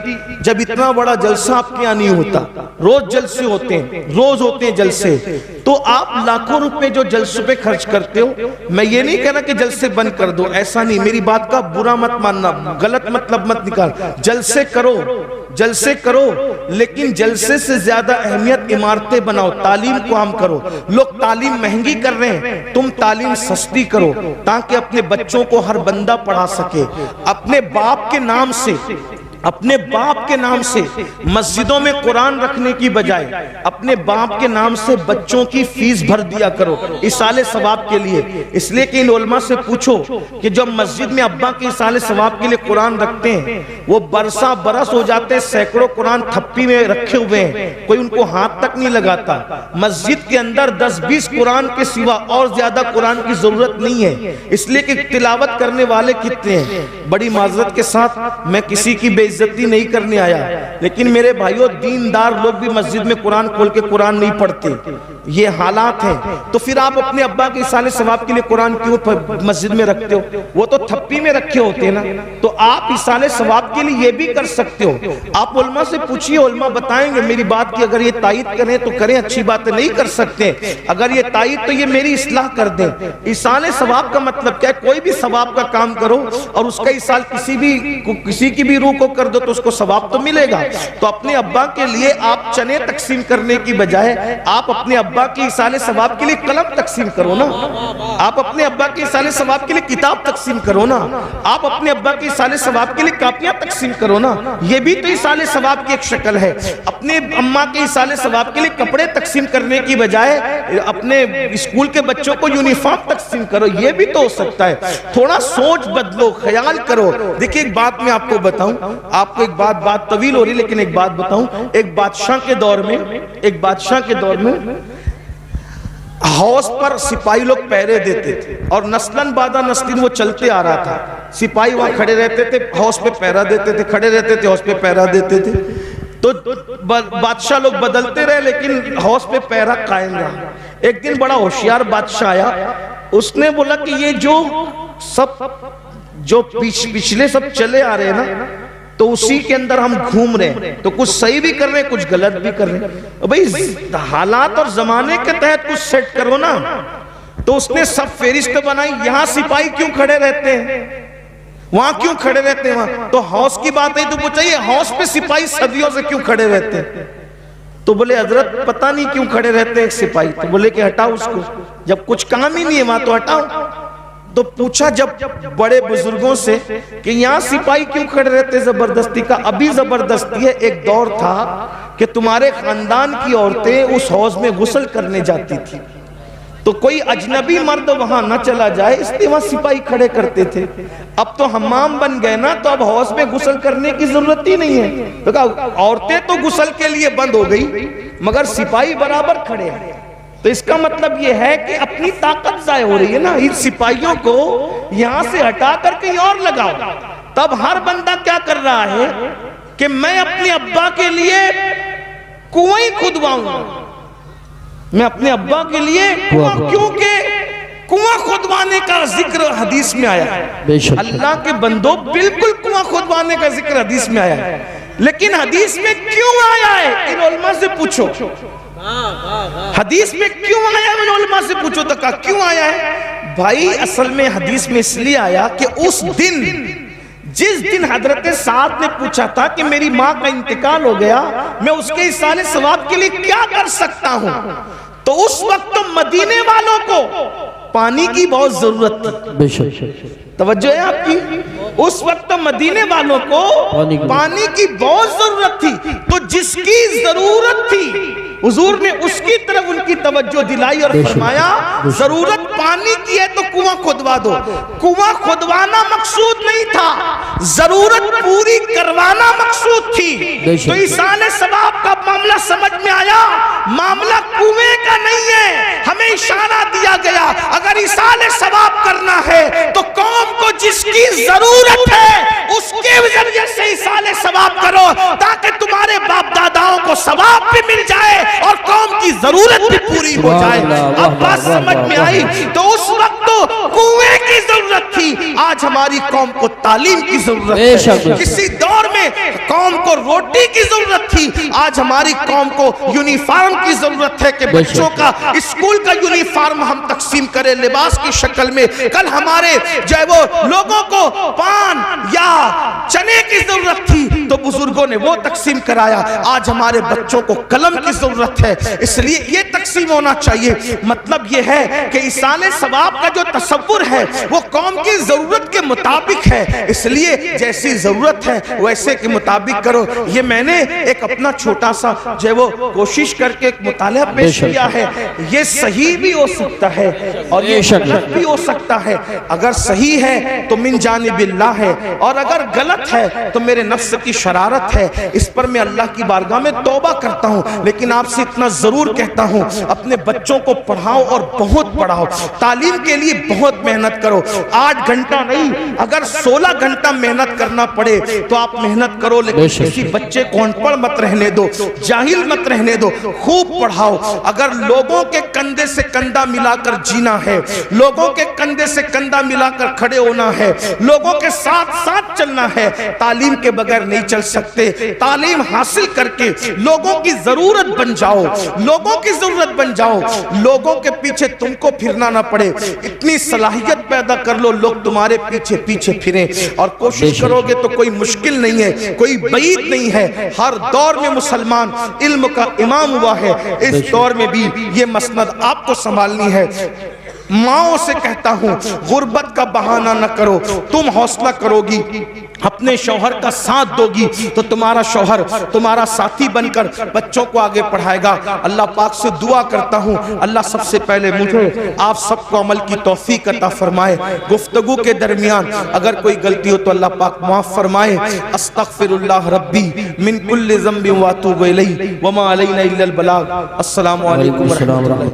جب اتنا بڑا جلسہ آپ کے یہاں نہیں ہوتا۔ روز جلسے ہوتے ہیں، روز ہوتے ہیں جلسے۔ تو آپ لاکھوں روپے جو جلسوں پہ خرچ کرتے ہو، میں یہ نہیں کہہ رہا کہ جلسے بند کر دو، ایسا نہیں، میری بات کا برا مت ماننا، غلط مطلب مت نکال، جلسے کرو، جلسے کرو، لیکن جلسے سے زیادہ اہمیت عمارتیں بناؤ، تعلیم کو عام کرو۔ لوگ تعلیم مہنگی کر رہے ہیں، تم تعلیم سستی کرو تاکہ اپنے بچوں کو ہر بندہ پڑھا سکے۔ اپنے باپ کے نام سے، اپنے باپ کے نام سے مسجدوں میں قرآن رکھنے کی بجائے اپنے باپ کے نام سے بچوں کی فیس بھر دیا کرو ایصال ثواب کے لیے۔ اس لیے کہ ان علماء سے پوچھو کہ جب مسجد میں ابا کے ایصال ثواب کے لیے قرآن رکھتے ہیں وہ برسا برس ہو جاتے ہیں، سینکڑوں قرآن تھپی میں رکھے ہوئے ہیں، کوئی ان کو ہاتھ تک نہیں لگاتا۔ مسجد کے اندر 10-20 قرآن کے سوا اور زیادہ قرآن کی ضرورت نہیں ہے، اس لیے کہ تلاوت کرنے والے کتنے ہیں۔ بڑی معذرت کے ساتھ میں کسی کی بے عزتی نہیں کرنے آیا، لیکن میرے بھائیوں دیندار لوگ بھی مسجد میں قرآن کھول کے قرآن نہیں پڑھتے، یہ حالات ہیں۔ تو پھر آپ اپنے ابا کے ایصال ثواب کے لیے قرآن کیوں مسجد میں رکھتے ہو؟ وہ تو تھپی میں رکھے ہوتے ہیں نا، تو آپ ایصال ثواب کے لیے یہ بھی کر سکتے ہو۔ آپ علماء سے پوچھئے، علماء بتائیں گے میری بات کی، اگر یہ تائید کریں تو کریں، اچھی باتیں نہیں کر سکتے، اگر یہ تائید تو یہ میری اصلاح کر دیں۔ ایصال ثواب کا مطلب کیا ہے؟ کوئی بھی ثواب کا کام کرو اور اس کا ایصال کسی کی بھی روح کو کر دو تو اس کو ثواب تو ملے گا۔ تو اپنے ابا کے لیے آپ چنے تقسیم کرنے کی بجائے آپ اپنے ابا کی ایصال ثواب کے لیے قلم تقسیم کرو نا، آپ اپنے ابا کی ایصال ثواب کے لیے کتاب تقسیم کرو نا، آپ اپنے ابا کی ایصال ثواب کے لیے کاپیاں تقسیم کرو نا، یہ بھی تو ایصال ثواب کی ایک شکل ہے۔ اپنے اماں کے ایصال ثواب کے لیے کپڑے تقسیم کرنے کی بجائے اپنے اسکول کے بچوں کو یونیفارم تقسیم کرو، یہ بھی تو ہو سکتا ہے۔ تھوڑا سوچ بدلو، خیال کرو۔ دیکھیں ایک بات میں آپ کو بتاؤں، آپ کو ایک بات طویل ہو رہی لیکن ایک بات بتاؤں، ایک بادشاہ کے دور میں حوض پر سپاہی لوگ پہرے دیتے تھے اور نسلاً بعد نسلیں وہ چلتے آ رہا تھا، سپاہی وہاں کھڑے رہتے تھے، حوض پہ پہرا دیتے تھے، کھڑے رہتے تھے، حوض پہ پہرا دیتے تھے، تو بادشاہ لوگ بدلتے رہے لیکن حوض پہ پہرا قائم رہا۔ ایک دن بڑا ہوشیار بادشاہ آیا، اس نے بولا کہ یہ جو پچھلے سب چلے آ رہے ہیں نا، تو اسی کے اندر ہم گھوم رہے ہیں، تو کچھ صحیح بھی کر رہے ہیں، کچھ غلط بھی کر رہے ہیں، بھئی حالات اور زمانے کے تحت کچھ سیٹ کرو نا۔ تو اس نے سب فہرست بنائی، یہاں سپاہی کیوں کھڑے رہتے ہیں، وہاں کیوں کھڑے رہتے ہیں، وہاں تو حوض کی بات ہے، تو پوچھا یہ حوض پہ سپاہی صدیوں سے کیوں کھڑے رہتے ہیں؟ تو بولے حضرت پتہ نہیں کیوں کھڑے رہتے ہیں ایک سپاہی، تو بولے کہ ہٹاؤ اس کو، جب کچھ کام ہی نہیں ہے وہاں تو ہٹاؤ۔ تو پوچھا جب بڑے بزرگوں سے کہ یہاں سپاہی کیوں کھڑے رہتے زبردستی کا؟ ابھی زبردستی ہے، ایک دور تھا کہ تمہارے خاندان کی عورتیں اس حوض میں غسل کرنے جاتی تھی، تو کوئی اجنبی مرد وہاں نہ چلا جائے اس لیے وہاں سپاہی کھڑے کرتے تھے۔ اب تو حمام بن گئے نا، تو اب حوض میں غسل کرنے کی ضرورت ہی نہیں ہے، تو کہا عورتیں تو غسل کے لیے بند ہو گئی مگر سپاہی برابر کھڑے ہیں۔ تو اس کا مطلب یہ ہے کہ اپنی طاقت ضائع ہو رہی ہے نا، ان سپاہیوں کو یہاں سے ہٹا کر کہیں اور لگاؤ۔ تب ہر بندہ کیا کر رہا ہے کہ میں اپنے ابا کے لیے کنویں کھدواؤں گا، میں اپنے ابا کے لیے کیونکہ کنواں کھدوانے کا ذکر حدیث میں آیا ہے، اللہ کے بندوں بالکل کنواں کھدوانے کا ذکر حدیث میں آیا ہے، لیکن حدیث میں کیوں آیا ہے ان علماء سے پوچھو، حدیث میں کیوں آیا ہے علماء سے پوچھو، تو کہا کیوں آیا ہے بھائی؟ اصل میں حدیث میں اس لیے آیا کہ اس دن جس دن حضرت سعد نے پوچھا تھا کہ میری ماں کا انتقال ہو گیا، میں اس کے ایصال ثواب کے لیے کیا کر سکتا ہوں، تو اس وقت مدینے والوں کو پانی کی بہت ضرورت تھی، توجہ ہے آپ کی، اس وقت مدینے والوں کو پانی کی بہت ضرورت تھی، تو جس کی ضرورت تھی حضور نے اس کی طرف ان کی توجہ دلائی اور فرمایا ضرورت پانی کی ہے تو کنواں کھدوا دو۔ کنواں کھدوانا مقصود نہیں تھا، ضرورت پوری کروانا مقصود تھی۔ تو ایصال ثواب کا معاملہ سمجھ میں آیا، معاملہ کنویں کا نہیں ہے، ہمیں اشارہ دیا گیا اگر ایصال ثواب کرنا ہے تو قوم کو جس کی ضرورت ہے اس کے ذریعے سے ایصال ثواب کرو، تاکہ تمہارے باپ داداؤں کو ثواب بھی مل جائے اور قوم کی ضرورت بھی پوری ہو جائے۔ اب بات سمجھ میں آئی؟ تو اس وقت تو کنویں کی ضرورت تھی، آج ہماری قوم کو تعلیم کی ضرورت ہے، کسی دور میں قوم کو روٹی کی ضرورت تھی، آج ہماری قوم کو یونیفارم کی ضرورت ہے کہ بچوں کا اسکول کا یونیفارم ہم تقسیم کریں لباس کی شکل میں۔ کل ہمارے جو ہے وہ لوگوں کو پان یا چنے کی ضرورت تھی تو بزرگوں نے وہ تقسیم کرایا، آج ہمارے بچوں کو قلم کی ضرورت ہے، اس لیے یہ تقسیم ہونا چاہیے۔ مطلب یہ ہے کہ ایصال ثواب کا جو تصور ہے وہ قوم کی ضرورت کے مطابق ہے، اس لیے جیسی ضرورت ہے ویسے کے مطابق کرو۔ یہ میں نے ایک اپنا چھوٹا سا جو ہے وہ کوشش کر کے ایک مطالعہ پیش کیا ہے، یہ صحیح بھی ہو سکتا ہے اور یہ غلط بھی ہو سکتا ہے۔ اگر صحیح ہے تو من جانب اللہ ہے، اور اگر غلط ہے تو میرے نفس کی شرارت ہے، اس پر میں اللہ کی بارگاہ میں توبہ کرتا ہوں۔ لیکن آپ سے اتنا ضرور کہتا ہوں، اپنے بچوں کو پڑھاؤ اور بہت بہت پڑھاؤ، تعلیم کے لیے بہت محنت کرو، 8 گھنٹہ نہیں، اگر 16 گھنٹہ محنت کرنا پڑے تو آپ محنت کرو، لیکن کسی بچے کو ان پڑھ مت رہنے دو، جاہل مت رہنے دو، خوب پڑھاؤ۔ اگر لوگوں کے کندھے سے کندھا ملا کر جینا ہے، لوگوں کے کندھے سے کندھا ملا کر کھڑے ہونا ہے، لوگوں کے ساتھ ساتھ چلنا ہے، تعلیم کے بغیر نہیں چل سکتے۔ تعلیم حاصل کر کے لوگوں کی ضرورت بن جاؤ، لوگوں کی ضرورت بن جاؤ، لوگوں کے پیچھے تم کو پھرنا نہ پڑے، اتنی صلاحیت پیدا کر لو لوگ تمہارے پیچھے پیچھے پھریں۔ اور کوشش کرو گے تو کوئی مشکل نہیں ہے، کوئی بعید نہیں ہے، ہر دور میں مسلمان علم کا امام ہوا ہے، اس دور میں بھی یہ مسند آپ کو سنبھالنی ہے۔ ماؤں سے کہتا ہوں غربت کا بہانہ نہ کرو، تم حوصلہ کرو گی، اپنے شوہر کا ساتھ دو گی تو تمہارا شوہر تمہارا ساتھی بن کر بچوں کو آگے پڑھائے گا۔ اللہ پاک سے دعا کرتا ہوں اللہ سب سے پہلے مجھے آپ سب کو عمل کی توفیق عطا فرمائے۔ گفتگو کے درمیان اگر کوئی غلطی ہو تو اللہ پاک معاف فرمائے۔ استغفر اللہ ربی من کل ذنب واتوب الیہ وما علینا الا البلاغ۔ السلام علیکم ورحمۃ اللہ۔